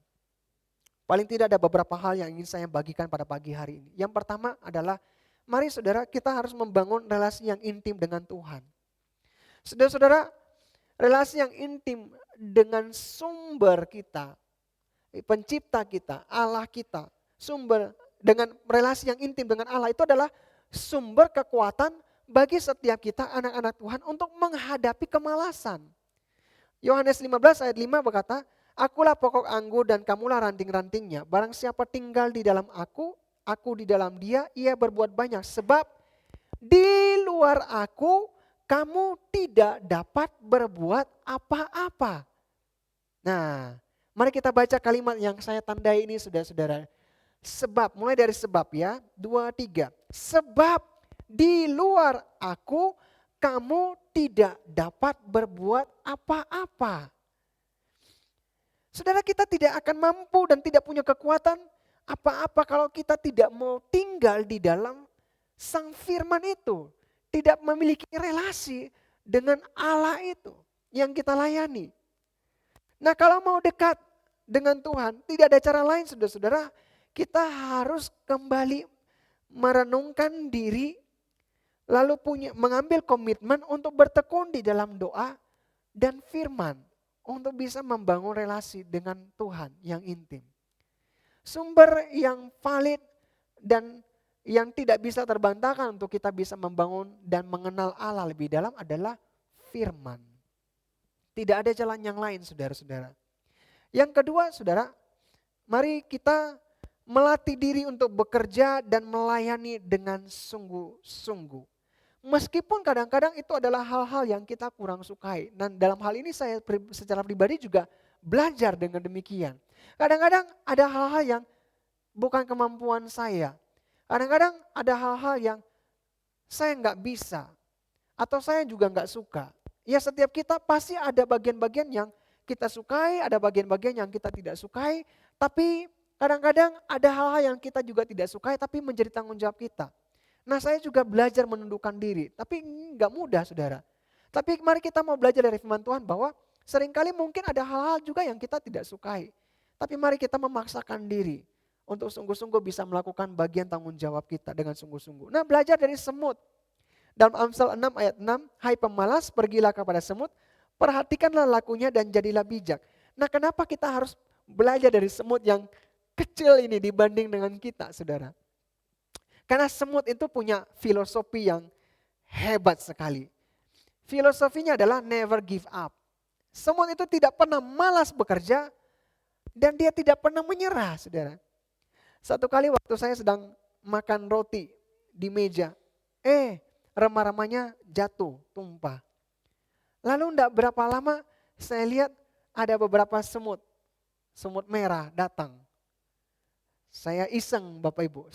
Paling tidak ada beberapa hal yang ingin saya bagikan pada pagi hari ini. Yang pertama adalah, mari saudara, kita harus membangun relasi yang intim dengan Tuhan. Saudara-saudara, relasi yang intim dengan sumber kita, pencipta kita, Allah kita, dengan relasi yang intim dengan Allah itu adalah sumber kekuatan bagi setiap kita anak-anak Tuhan untuk menghadapi kemalasan. Yohanes 15 ayat 5 berkata, akulah pokok anggur dan kamulah ranting-rantingnya. Barang siapa tinggal di dalam aku di dalam dia, ia berbuat banyak. Sebab di luar aku, kamu tidak dapat berbuat apa-apa. Nah, mari kita baca kalimat yang saya tandai ini, saudara-saudara. Sebab, mulai dari sebab ya, 2, 3. Sebab di luar aku, kamu tidak dapat berbuat apa-apa. Saudara, kita tidak akan mampu dan tidak punya kekuatan apa-apa kalau kita tidak mau tinggal di dalam Sang firman itu tidak memiliki relasi dengan Allah itu yang kita layani. Nah, kalau mau dekat dengan Tuhan, tidak ada cara lain saudara-saudara, kita harus kembali merenungkan diri, lalu mengambil komitmen untuk bertekun di dalam doa dan firman untuk bisa membangun relasi dengan Tuhan yang intim. Sumber yang valid dan yang tidak bisa terbantahkan untuk kita bisa membangun dan mengenal Allah lebih dalam adalah firman. Tidak ada jalan yang lain saudara-saudara. Yang kedua saudara, mari kita melatih diri untuk bekerja dan melayani dengan sungguh-sungguh. Meskipun kadang-kadang itu adalah hal-hal yang kita kurang sukai. Dan dalam hal ini saya secara pribadi juga belajar dengan demikian. Kadang-kadang ada hal-hal yang bukan kemampuan saya. Kadang-kadang ada hal-hal yang saya nggak bisa atau saya juga nggak suka. Ya setiap kita pasti ada bagian-bagian yang kita sukai, ada bagian-bagian yang kita tidak sukai. Tapi kadang-kadang ada hal-hal yang kita juga tidak sukai tapi menjadi tanggung jawab kita. Nah saya juga belajar menundukkan diri, tapi nggak mudah saudara. Tapi mari kita mau belajar dari firman Tuhan bahwa seringkali mungkin ada hal-hal juga yang kita tidak sukai. Tapi mari kita memaksakan diri untuk sungguh-sungguh bisa melakukan bagian tanggung jawab kita dengan sungguh-sungguh. Nah belajar dari semut. Dalam Amsal 6 ayat 6, hai pemalas pergilah kepada semut, perhatikanlah lakunya dan jadilah bijak. Nah kenapa kita harus belajar dari semut yang kecil ini dibanding dengan kita saudara? Karena semut itu punya filosofi yang hebat sekali. Filosofinya adalah never give up. Semut itu tidak pernah malas bekerja dan dia tidak pernah menyerah saudara. Satu kali waktu saya sedang makan roti di meja, remah-remahnya jatuh, tumpah. Lalu enggak berapa lama saya lihat ada beberapa semut merah datang. Saya iseng Bapak Ibu,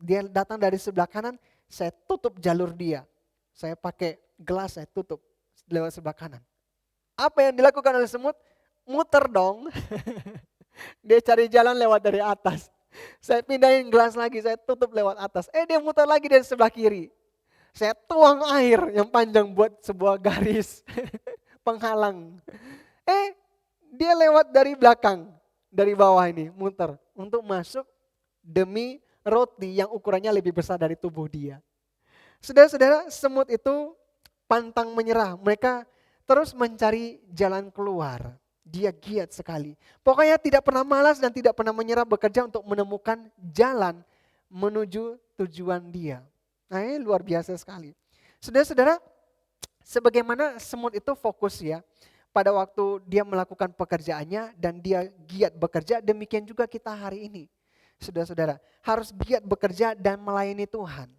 dia datang dari sebelah kanan, saya tutup jalur dia. Saya pakai gelas, saya tutup lewat sebelah kanan. Apa yang dilakukan oleh semut? Muter dong. Dia cari jalan lewat dari atas. Saya pindahin gelas lagi, saya tutup lewat atas. Dia muter lagi dari sebelah kiri. Saya tuang air yang panjang buat sebuah garis penghalang. Dia lewat dari belakang, dari bawah ini, muter. Untuk masuk demi roti yang ukurannya lebih besar dari tubuh dia. Saudara-saudara, semut itu pantang menyerah. Mereka terus mencari jalan keluar. Dia giat sekali. Pokoknya tidak pernah malas dan tidak pernah menyerah bekerja untuk menemukan jalan menuju tujuan dia. Nah ini luar biasa sekali. Saudara-saudara, sebagaimana semut itu fokus ya pada waktu dia melakukan pekerjaannya dan dia giat bekerja, demikian juga kita hari ini. Saudara-saudara, harus giat bekerja dan melayani Tuhan.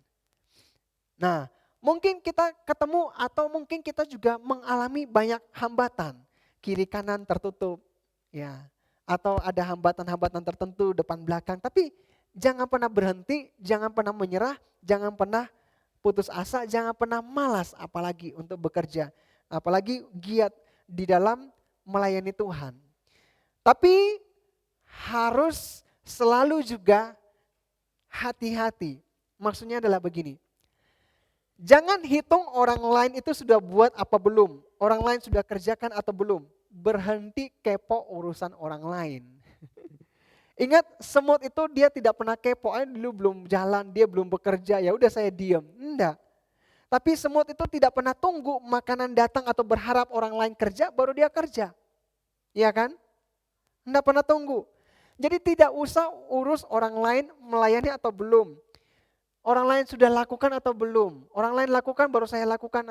Nah, mungkin kita ketemu atau mungkin kita juga mengalami banyak hambatan. Kiri kanan tertutup, ya, atau ada hambatan-hambatan tertentu depan belakang. Tapi jangan pernah berhenti, jangan pernah menyerah, jangan pernah putus asa, jangan pernah malas apalagi untuk bekerja. Apalagi giat di dalam melayani Tuhan. Tapi harus selalu juga hati-hati. Maksudnya adalah begini. Jangan hitung orang lain itu sudah buat apa belum. Orang lain sudah kerjakan atau belum. Berhenti kepo urusan orang lain. Ingat semut itu dia tidak pernah kepo. Dulu belum jalan, dia belum bekerja. Ya udah saya diam. Enggak. Tapi semut itu tidak pernah tunggu makanan datang atau berharap orang lain kerja baru dia kerja. Iya kan? Enggak pernah tunggu. Jadi tidak usah urus orang lain melayani atau belum. Orang lain sudah lakukan atau belum? Orang lain lakukan baru saya lakukan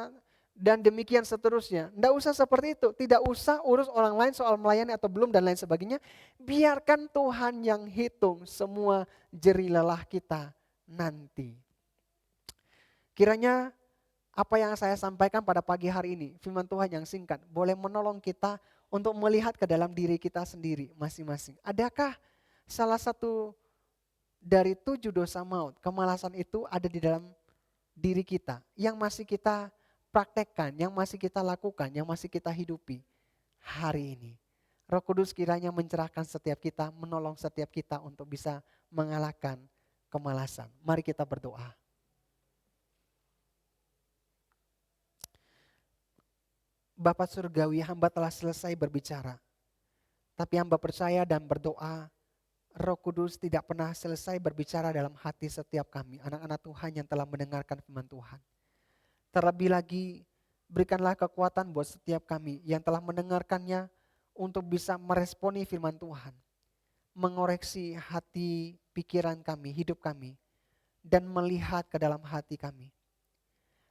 dan demikian seterusnya. Tidak usah seperti itu. Tidak usah urus orang lain soal melayani atau belum dan lain sebagainya. Biarkan Tuhan yang hitung semua jerih lelah kita nanti. Kiranya apa yang saya sampaikan pada pagi hari ini, firman Tuhan yang singkat, boleh menolong kita untuk melihat ke dalam diri kita sendiri masing-masing. Adakah salah satu dari 7 dosa maut, kemalasan itu ada di dalam diri kita yang masih kita praktekkan, yang masih kita lakukan, yang masih kita hidupi hari ini. Roh Kudus kiranya mencerahkan setiap kita, menolong setiap kita untuk bisa mengalahkan kemalasan. Mari kita berdoa. Bapa Surgawi, hamba telah selesai berbicara. Tapi hamba percaya dan berdoa, Roh Kudus tidak pernah selesai berbicara dalam hati setiap kami, anak-anak Tuhan yang telah mendengarkan firman Tuhan. Terlebih lagi, berikanlah kekuatan buat setiap kami yang telah mendengarkannya untuk bisa meresponi firman Tuhan, mengoreksi hati, pikiran kami, hidup kami, dan melihat ke dalam hati kami.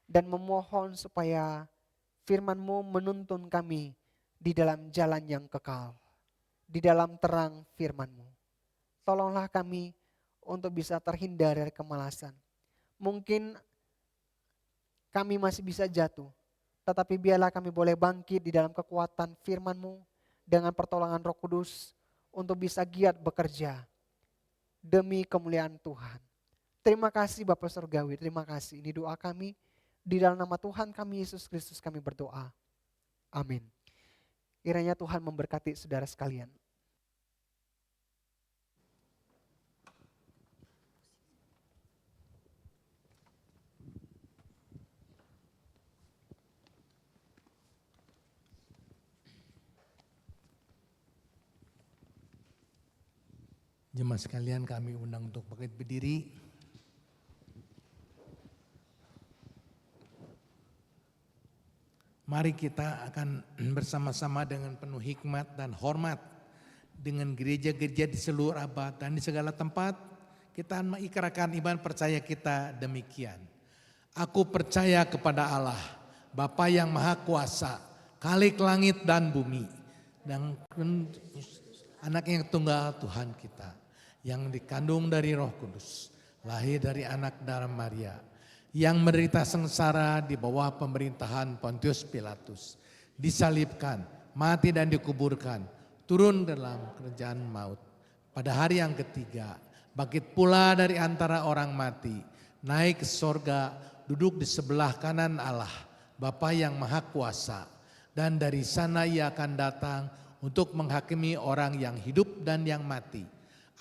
Dan memohon supaya firman-Mu menuntun kami di dalam jalan yang kekal, di dalam terang firman-Mu. Tolonglah kami untuk bisa terhindar dari kemalasan. Mungkin kami masih bisa jatuh, tetapi biarlah kami boleh bangkit di dalam kekuatan firman-Mu dengan pertolongan Roh Kudus untuk bisa giat bekerja demi kemuliaan Tuhan. Terima kasih Bapa Surgawi, terima kasih. Ini doa kami, di dalam nama Tuhan kami Yesus Kristus kami berdoa. Amin. Kiranya Tuhan memberkati saudara sekalian. Jemaat sekalian, kami undang untuk bangkit berdiri. Mari kita akan bersama-sama dengan penuh hikmat dan hormat dengan gereja-gereja di seluruh abad dan di segala tempat kita mengikrarkan iman percaya kita demikian. Aku percaya kepada Allah, Bapa yang Maha Kuasa, Khalik langit dan bumi, dan Anak yang tunggal Tuhan kita, yang dikandung dari Roh Kudus, lahir dari anak darah Maria, yang menderita sengsara di bawah pemerintahan Pontius Pilatus, disalibkan, mati dan dikuburkan, turun dalam kerajaan maut. Pada hari yang ketiga, bangkit pula dari antara orang mati, naik ke sorga, duduk di sebelah kanan Allah, Bapa yang Maha Kuasa, dan dari sana Ia akan datang untuk menghakimi orang yang hidup dan yang mati.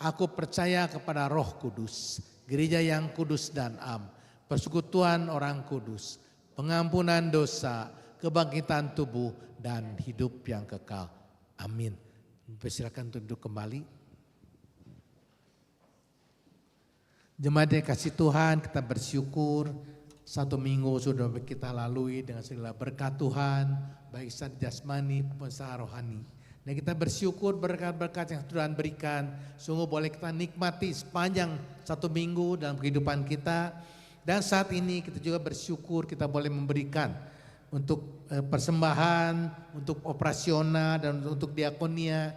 Aku percaya kepada Roh Kudus, gereja yang kudus dan am, persekutuan orang kudus, pengampunan dosa, kebangkitan tubuh, dan hidup yang kekal. Amin. Persilakan duduk kembali. Jemaat yang kasih Tuhan, kita bersyukur satu minggu sudah kita lalui dengan segala berkat Tuhan, baik secara jasmani maupun secara rohani. Dan kita bersyukur berkat-berkat yang Tuhan berikan, sungguh boleh kita nikmati sepanjang satu minggu dalam kehidupan kita. Dan saat ini kita juga bersyukur kita boleh memberikan untuk persembahan, untuk operasional dan untuk diakonia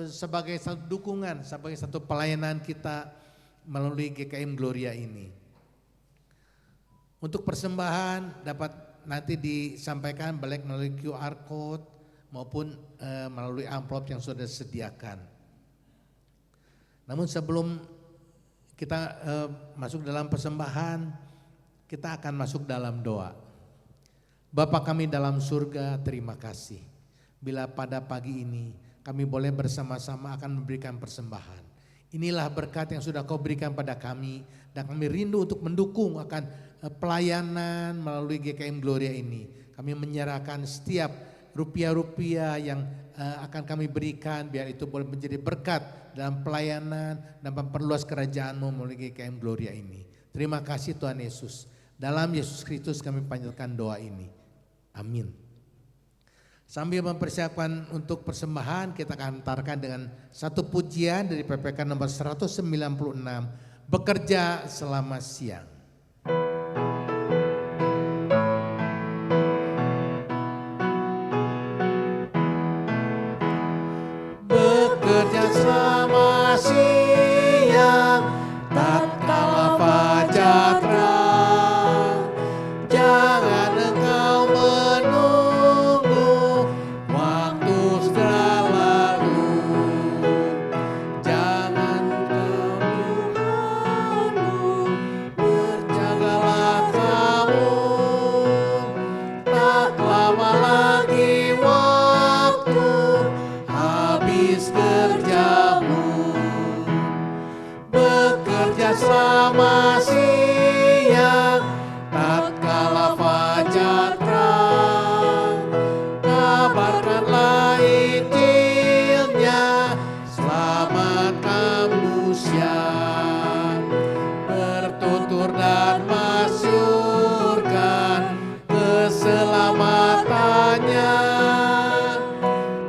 sebagai satu dukungan, sebagai satu pelayanan kita melalui GKM Gloria ini. Untuk persembahan dapat nanti disampaikan baik melalui QR Code maupun melalui amplop yang sudah disediakan. Namun sebelum kita masuk dalam persembahan, kita akan masuk dalam doa. Bapa kami dalam surga, terima kasih bila pada pagi ini kami boleh bersama-sama akan memberikan persembahan. Inilah berkat yang sudah Kau berikan pada kami dan kami rindu untuk mendukung akan pelayanan melalui GKM Gloria ini. Kami menyerahkan setiap rupiah-rupiah yang akan kami berikan biar itu boleh menjadi berkat dalam pelayanan dan memperluas kerajaan-Mu melalui GKM Gloria ini. Terima kasih Tuhan Yesus. Dalam Yesus Kristus kami panjatkan doa ini. Amin. Sambil mempersiapkan untuk persembahan, kita akan antarkan dengan satu pujian dari PPK nomor 196, Bekerja Selama Siang. Bekerja selama siang, tatkala fajar terang, jangan engkau menunggu waktu segera lalu. Jangan engkau menunggu kabarkanlah Injilnya, selamatkan manusia, bertutur dan masyurkan keselamatannya.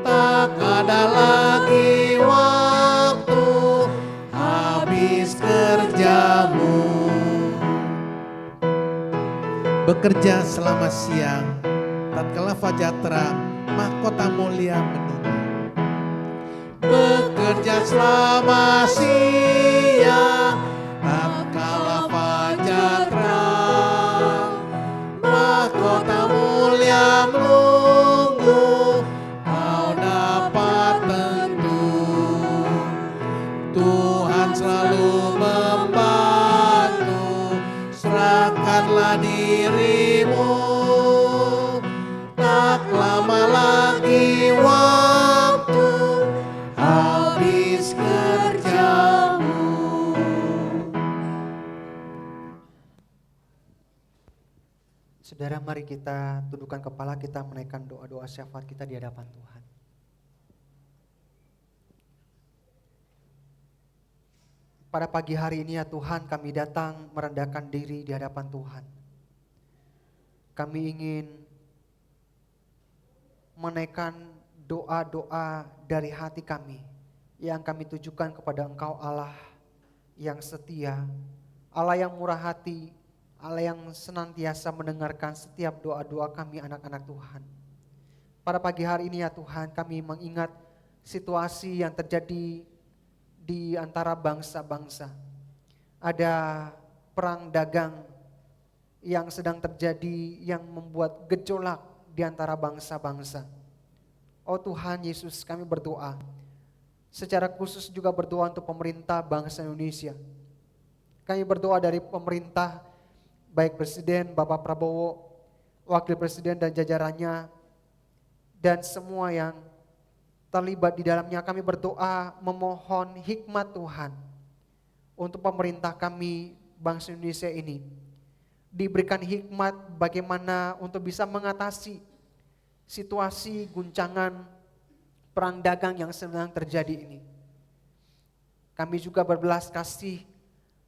Tak ada lagi waktu habis kerjamu. Bekerja selama siang, tatkala fajar terang, mahkota mulia menunggu. Bekerja selama siang, tatkala fajar terang, mahkota mulia menunggu. Kau dapat tentu, Tuhan selalu membantu. Serahkanlah dirimu, tak lama lagi waktu habis kerjamu. Saudara, mari kita tundukkan kepala, kita menaikkan doa-doa syafaat kita di hadapan Tuhan. Pada pagi hari ini ya Tuhan, kami datang merendahkan diri di hadapan Tuhan. Kami ingin menaikkan doa-doa dari hati kami yang kami tujukan kepada Engkau, Allah yang setia, Allah yang murah hati, Allah yang senantiasa mendengarkan setiap doa-doa kami anak-anak Tuhan. Pada pagi hari ini ya Tuhan, kami mengingat situasi yang terjadi di antara bangsa-bangsa. Ada perang dagang yang sedang terjadi yang membuat gejolak di antara bangsa-bangsa. Oh Tuhan Yesus, kami berdoa. Secara khusus juga berdoa untuk pemerintah bangsa Indonesia. Kami berdoa dari pemerintah, baik Presiden Bapak Prabowo, Wakil Presiden dan jajarannya, dan semua yang terlibat di dalamnya. Kami berdoa memohon hikmat Tuhan untuk pemerintah kami bangsa Indonesia ini. Diberikan hikmat bagaimana untuk bisa mengatasi situasi guncangan perang dagang yang sedang terjadi ini. Kami juga berbelas kasih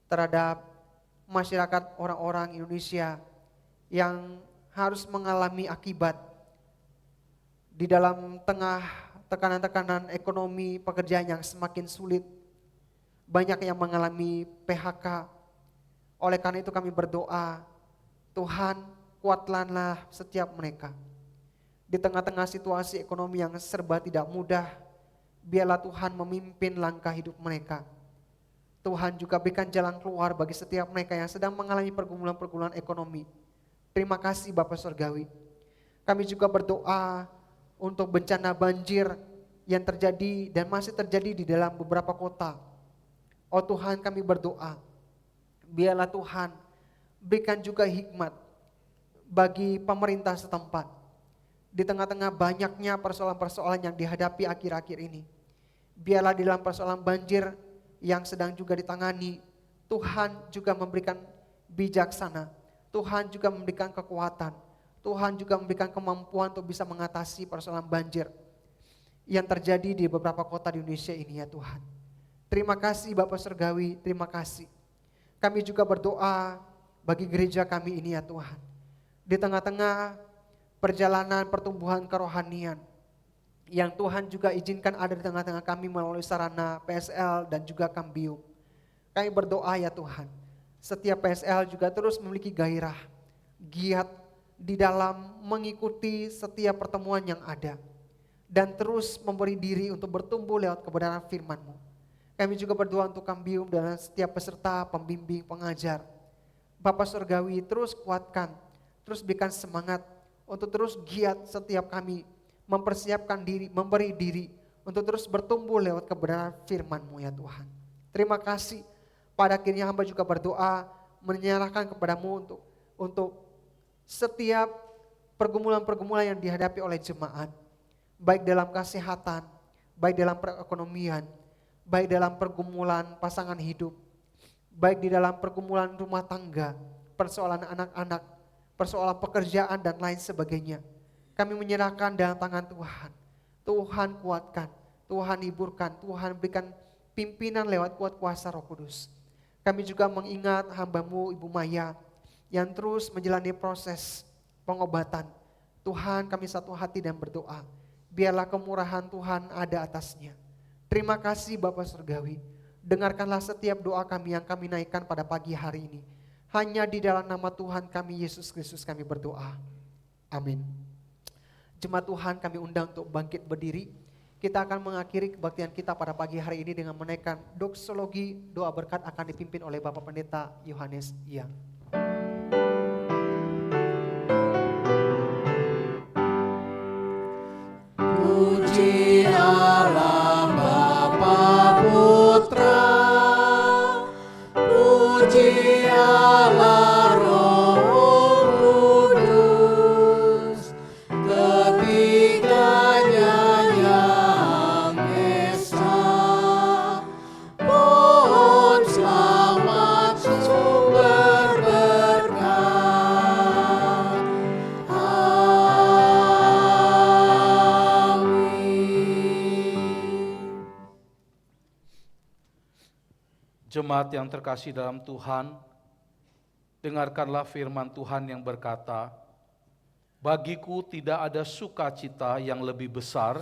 terhadap masyarakat orang-orang Indonesia yang harus mengalami akibat di dalam tengah tekanan-tekanan ekonomi, pekerjaan yang semakin sulit. Banyak yang mengalami PHK. Oleh karena itu kami berdoa, Tuhan kuatkanlah setiap mereka. Di tengah-tengah situasi ekonomi yang serba tidak mudah, biarlah Tuhan memimpin langkah hidup mereka. Tuhan juga berikan jalan keluar bagi setiap mereka yang sedang mengalami pergumulan-pergumulan ekonomi. Terima kasih Bapak Surgawi. Kami juga berdoa untuk bencana banjir yang terjadi dan masih terjadi di dalam beberapa kota. Oh Tuhan, kami berdoa, biarlah Tuhan berikan juga hikmat bagi pemerintah setempat. Di tengah-tengah banyaknya persoalan-persoalan yang dihadapi akhir-akhir ini, biarlah di dalam persoalan banjir yang sedang juga ditangani, Tuhan juga memberikan bijaksana, Tuhan juga memberikan kekuatan, Tuhan juga memberikan kemampuan untuk bisa mengatasi persoalan banjir yang terjadi di beberapa kota di Indonesia ini ya Tuhan. Terima kasih Bapak Surgawi, terima kasih. Kami juga berdoa bagi gereja kami ini ya Tuhan. Di tengah-tengah perjalanan pertumbuhan kerohanian yang Tuhan juga izinkan ada di tengah-tengah kami melalui sarana PSL dan juga Kambium. Kami berdoa ya Tuhan, setiap PSL juga terus memiliki gairah, giat di dalam mengikuti setiap pertemuan yang ada dan terus memberi diri untuk bertumbuh lewat kebenaran firman-Mu. Kami juga berdoa untuk Kambium dan setiap peserta, pembimbing, pengajar. Bapak Surgawi terus kuatkan, terus berikan semangat untuk terus giat setiap kami mempersiapkan diri, memberi diri untuk terus bertumbuh lewat kebenaran firman-Mu ya Tuhan. Terima kasih. Pada akhirnya hamba juga berdoa menyerahkan kepadamu untuk setiap pergumulan-pergumulan yang dihadapi oleh jemaat, baik dalam kesehatan, baik dalam perekonomian, baik dalam pergumulan pasangan hidup, baik di dalam pergumulan rumah tangga, persoalan anak-anak, persoalan pekerjaan dan lain sebagainya. Kami menyerahkan dalam tangan Tuhan. Tuhan kuatkan, Tuhan hiburkan, Tuhan berikan pimpinan lewat kuat kuasa Roh Kudus. Kami juga mengingat hamba-Mu Ibu Maya yang terus menjalani proses pengobatan. Tuhan, kami satu hati dan berdoa, biarlah kemurahan Tuhan ada atasnya. Terima kasih Bapa Surgawi, dengarkanlah setiap doa kami yang kami naikkan pada pagi hari ini. Hanya di dalam nama Tuhan kami Yesus Kristus kami berdoa. Amin. Jemaat Tuhan, kami undang untuk bangkit berdiri. Kita akan mengakhiri kebaktian kita pada pagi hari ini dengan menaikkan doksologi, doa berkat akan dipimpin oleh Bapak Pendeta Yohanes Yang. Puji Allah Bapa Putra, puji Allah Roh Kudus, ketiganya yang esa. Pohon selamat sumber berkat. Jemaat yang terkasih dalam Tuhan, dengarkanlah firman Tuhan yang berkata, bagiku tidak ada sukacita yang lebih besar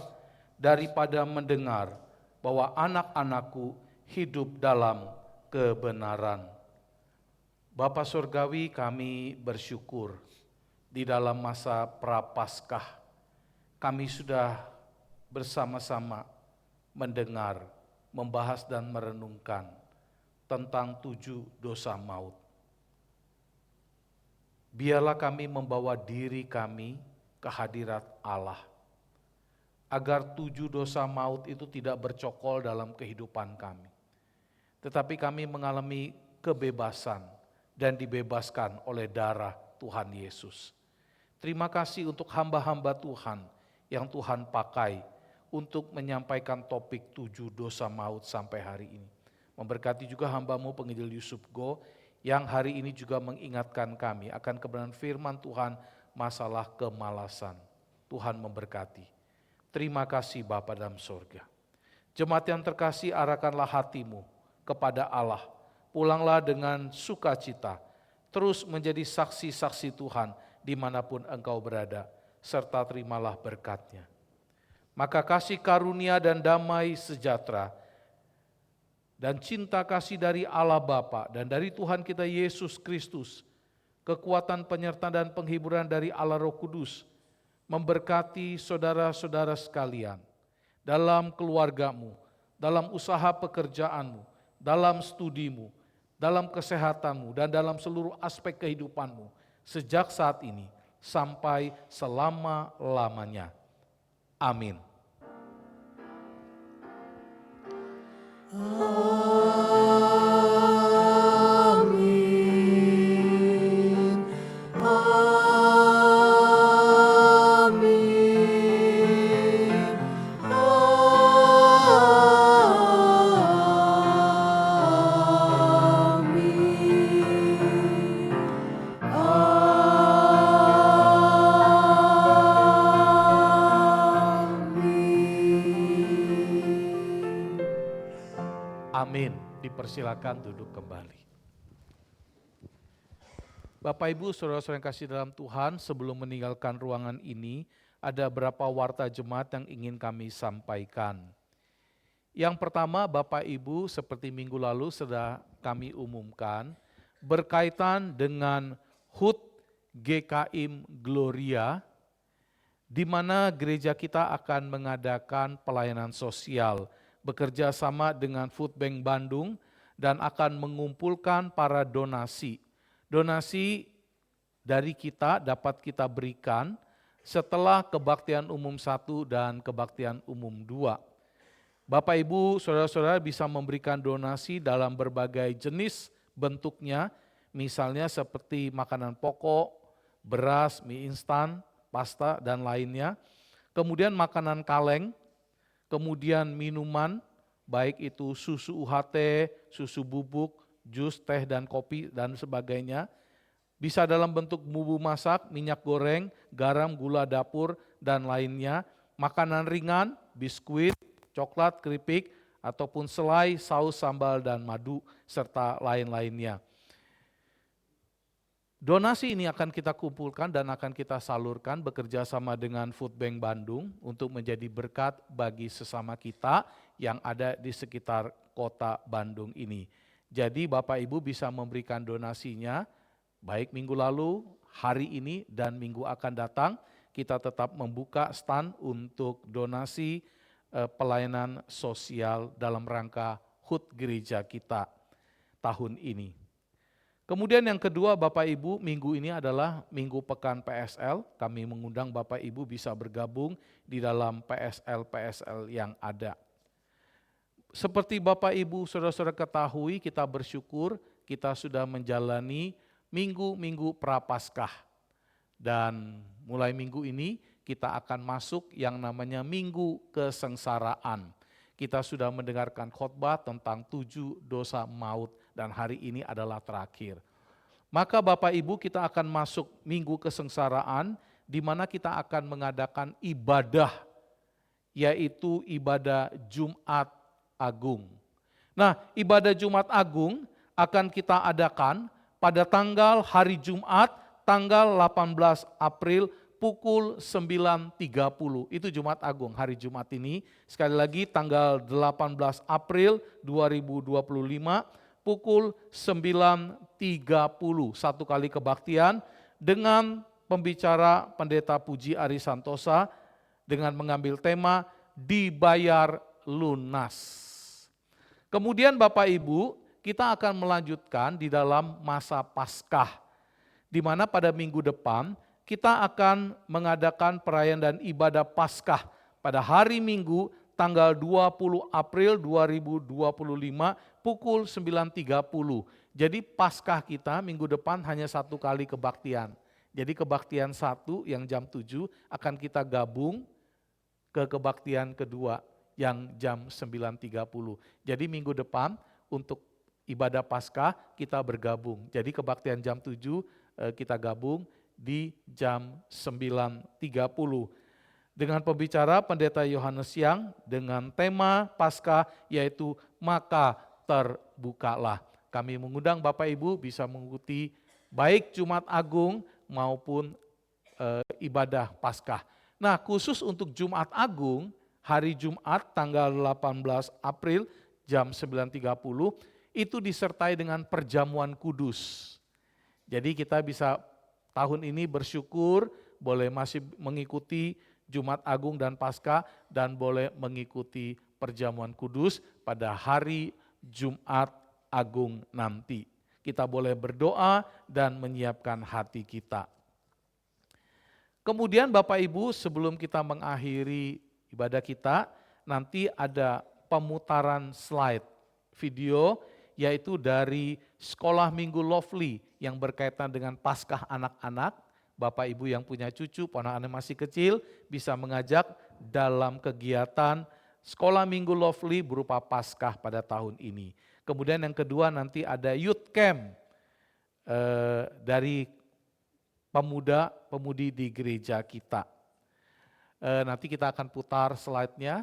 daripada mendengar bahwa anak-anakku hidup dalam kebenaran. Bapa Surgawi, kami bersyukur di dalam masa Prapaskah kami sudah bersama-sama mendengar, membahas dan merenungkan tentang 7 dosa maut. Biarlah kami membawa diri kami ke hadirat Allah, agar 7 dosa maut itu tidak bercokol dalam kehidupan kami. Tetapi kami mengalami kebebasan dan dibebaskan oleh darah Tuhan Yesus. Terima kasih untuk hamba-hamba Tuhan yang Tuhan pakai untuk menyampaikan topik 7 dosa maut sampai hari ini. Memberkati juga hamba-Mu Penginjil Yusuf Go yang hari ini juga mengingatkan kami akan kebenaran firman Tuhan masalah kemalasan. Tuhan memberkati. Terima kasih Bapa dalam surga. Jemaat yang terkasih, arahkanlah hatimu kepada Allah. Pulanglah dengan sukacita. Terus menjadi saksi-saksi Tuhan dimanapun engkau berada. Serta terimalah berkat-Nya. Maka kasih karunia dan damai sejahtera dan cinta kasih dari Allah Bapa dan dari Tuhan kita Yesus Kristus, kekuatan penyertaan dan penghiburan dari Allah Roh Kudus, memberkati saudara-saudara sekalian, dalam keluargamu, dalam usaha pekerjaanmu, dalam studimu, dalam kesehatanmu, dan dalam seluruh aspek kehidupanmu, sejak saat ini sampai selama-lamanya. Amin. Amin. Amin. Amin. Dipersilakan duduk kembali. Bapak Ibu, saudara-saudara yang kasih dalam Tuhan, sebelum meninggalkan ruangan ini, ada beberapa warta jemaat yang ingin kami sampaikan. Yang pertama, Bapak Ibu, seperti minggu lalu sudah kami umumkan, berkaitan dengan HUT GKIM Gloria, di mana gereja kita akan mengadakan pelayanan sosial, bekerja sama dengan Food Bank Bandung, dan akan mengumpulkan para donasi. Donasi dari kita dapat kita berikan setelah kebaktian umum 1 dan kebaktian umum 2. Bapak Ibu, saudara-saudara bisa memberikan donasi dalam berbagai jenis bentuknya, misalnya seperti makanan pokok, beras, mie instan, pasta, dan lainnya. Kemudian makanan kaleng, kemudian minuman, baik itu susu UHT, susu bubuk, jus, teh, dan kopi, dan sebagainya. Bisa dalam bentuk bumbu masak, minyak goreng, garam, gula dapur, dan lainnya. Makanan ringan, biskuit, coklat, keripik, ataupun selai, saus, sambal, dan madu, serta lain-lainnya. Donasi ini akan kita kumpulkan dan akan kita salurkan bekerja sama dengan Food Bank Bandung untuk menjadi berkat bagi sesama kita yang ada di sekitar kota Bandung ini. Jadi Bapak Ibu bisa memberikan donasinya, baik minggu lalu, hari ini, dan minggu akan datang. Kita tetap membuka stand untuk donasi pelayanan sosial dalam rangka HUT gereja kita tahun ini. Kemudian yang kedua Bapak Ibu, minggu ini adalah Minggu Pekan PSL. Kami mengundang Bapak Ibu bisa bergabung di dalam PSL-PSL yang ada. Seperti Bapak Ibu saudara-saudara ketahui, kita bersyukur kita sudah menjalani minggu-minggu Prapaskah. Dan mulai minggu ini kita akan masuk yang namanya Minggu Kesengsaraan. Kita sudah mendengarkan khotbah tentang 7 dosa maut dan hari ini adalah terakhir. Maka Bapak Ibu kita akan masuk Minggu Kesengsaraan di mana kita akan mengadakan ibadah, yaitu ibadah Jumat Agung. Nah, ibadah Jumat Agung akan kita adakan pada tanggal hari Jumat, tanggal 18 April pukul 9.30. Itu Jumat Agung, hari Jumat ini. Sekali lagi tanggal 18 April 2025 pukul 9.30. Satu kali kebaktian dengan pembicara Pendeta Puji Ari Santosa dengan mengambil tema dibayar lunas. Kemudian Bapak Ibu, kita akan melanjutkan di dalam masa Paskah, di mana pada minggu depan kita akan mengadakan perayaan dan ibadah Paskah pada hari Minggu tanggal 20 April 2025 pukul 9.30. Jadi Paskah kita minggu depan hanya satu kali kebaktian. Jadi kebaktian satu yang jam 7 akan kita gabung ke kebaktian kedua yang jam 9.30. Jadi minggu depan untuk ibadah Paskah kita bergabung. Jadi kebaktian jam 7 kita gabung di jam 9.30. Dengan pembicara Pendeta Yohanes Yang dengan tema Paskah yaitu Maka Terbukalah. Kami mengundang Bapak Ibu bisa mengikuti baik Jumat Agung maupun ibadah Paskah. Nah, khusus untuk Jumat Agung, hari Jumat tanggal 18 April jam 9.30 itu disertai dengan perjamuan kudus. Jadi kita bisa tahun ini bersyukur boleh masih mengikuti Jumat Agung dan Paskah dan boleh mengikuti perjamuan kudus pada hari Jumat Agung nanti. Kita boleh berdoa dan menyiapkan hati kita. Kemudian Bapak Ibu sebelum kita mengakhiri ibadah kita, nanti ada pemutaran slide video yaitu dari Sekolah Minggu Lovely yang berkaitan dengan Paskah anak-anak. Bapak Ibu yang punya cucu, ponakan masih kecil bisa mengajak dalam kegiatan Sekolah Minggu Lovely berupa Paskah pada tahun ini. Kemudian yang kedua nanti ada Youth Camp dari pemuda-pemudi di gereja kita. Nanti kita akan putar slide-nya.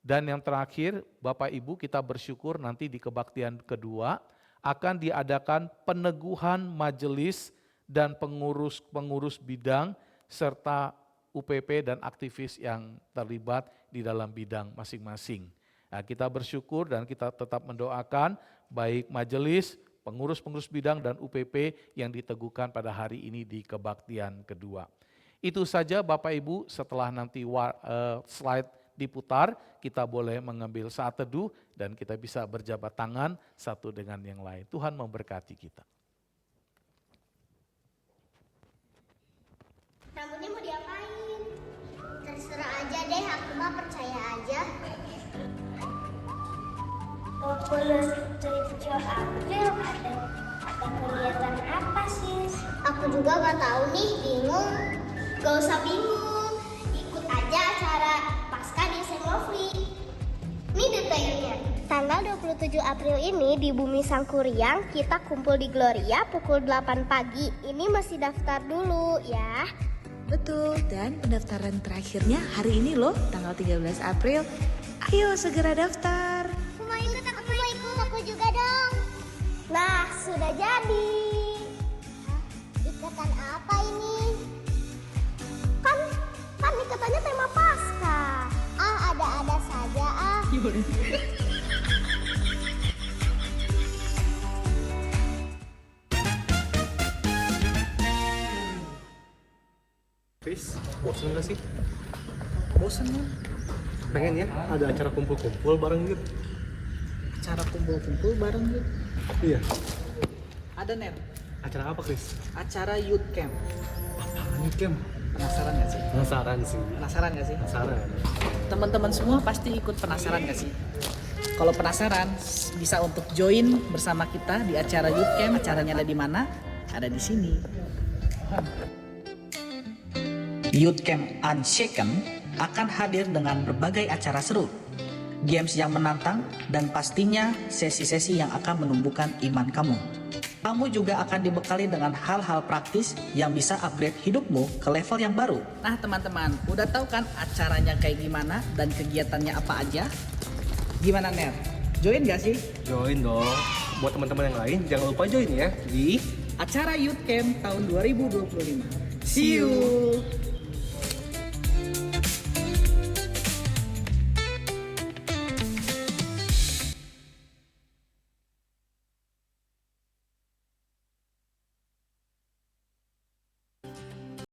Dan yang terakhir, Bapak Ibu kita bersyukur nanti di kebaktian kedua akan diadakan peneguhan majelis dan pengurus bidang serta UPP dan aktivis yang terlibat di dalam bidang masing-masing. Nah, kita bersyukur dan kita tetap mendoakan baik majelis, pengurus bidang dan UPP yang diteguhkan pada hari ini di kebaktian kedua. Itu saja Bapak Ibu, setelah nanti slide diputar, kita boleh mengambil saat teduh dan kita bisa berjabat tangan satu dengan yang lain. Tuhan memberkati kita. Rambutnya mau diapain? Terserah aja deh, aku mah percaya aja. 27 April ada kegiatan apa sih? Aku juga gak tahu nih, bingung. Gak usah bingung, ikut aja acara Paskah di Lovely. Ini detailnya. Tanggal 27 27 April ini di Bumi Sangkuriang kita kumpul di Gloria pukul 8 pagi. Ini masih daftar dulu ya. Betul, dan pendaftaran terakhirnya hari ini loh, tanggal 13 April. Ayo segera daftar. Aku mau ikut, aku juga dong. Nah, sudah jadi. Ikatan apa ini? Kan ikatannya tema Paskah. Ada-ada saja ah. Chris, bosan gak sih? Bosan kan? Pengen ya ada acara kumpul-kumpul bareng gitu. Acara kumpul-kumpul bareng yuk. Iya. Ada Ner, Acara apa Chris? acara youth camp. Apaan nih Kem? Penasaran gak sih? Penasaran sih. Penasaran gak sih? Penasaran. Teman-teman semua pasti ikut penasaran gak sih? Kalau penasaran bisa untuk join bersama kita di acara youth camp. Acaranya ada di mana? Ada di sini. Youth Camp Unshaken akan hadir dengan berbagai acara seru, games yang menantang, dan pastinya sesi-sesi yang akan menumbuhkan iman kamu. Kamu juga akan dibekali dengan hal-hal praktis yang bisa upgrade hidupmu ke level yang baru. Nah teman-teman, udah tahu kan acaranya kayak gimana dan kegiatannya apa aja? Gimana Ner? Join gak sih? Join dong. Buat teman-teman yang lain jangan lupa join ya di Acara Youth Camp tahun 2025. See you!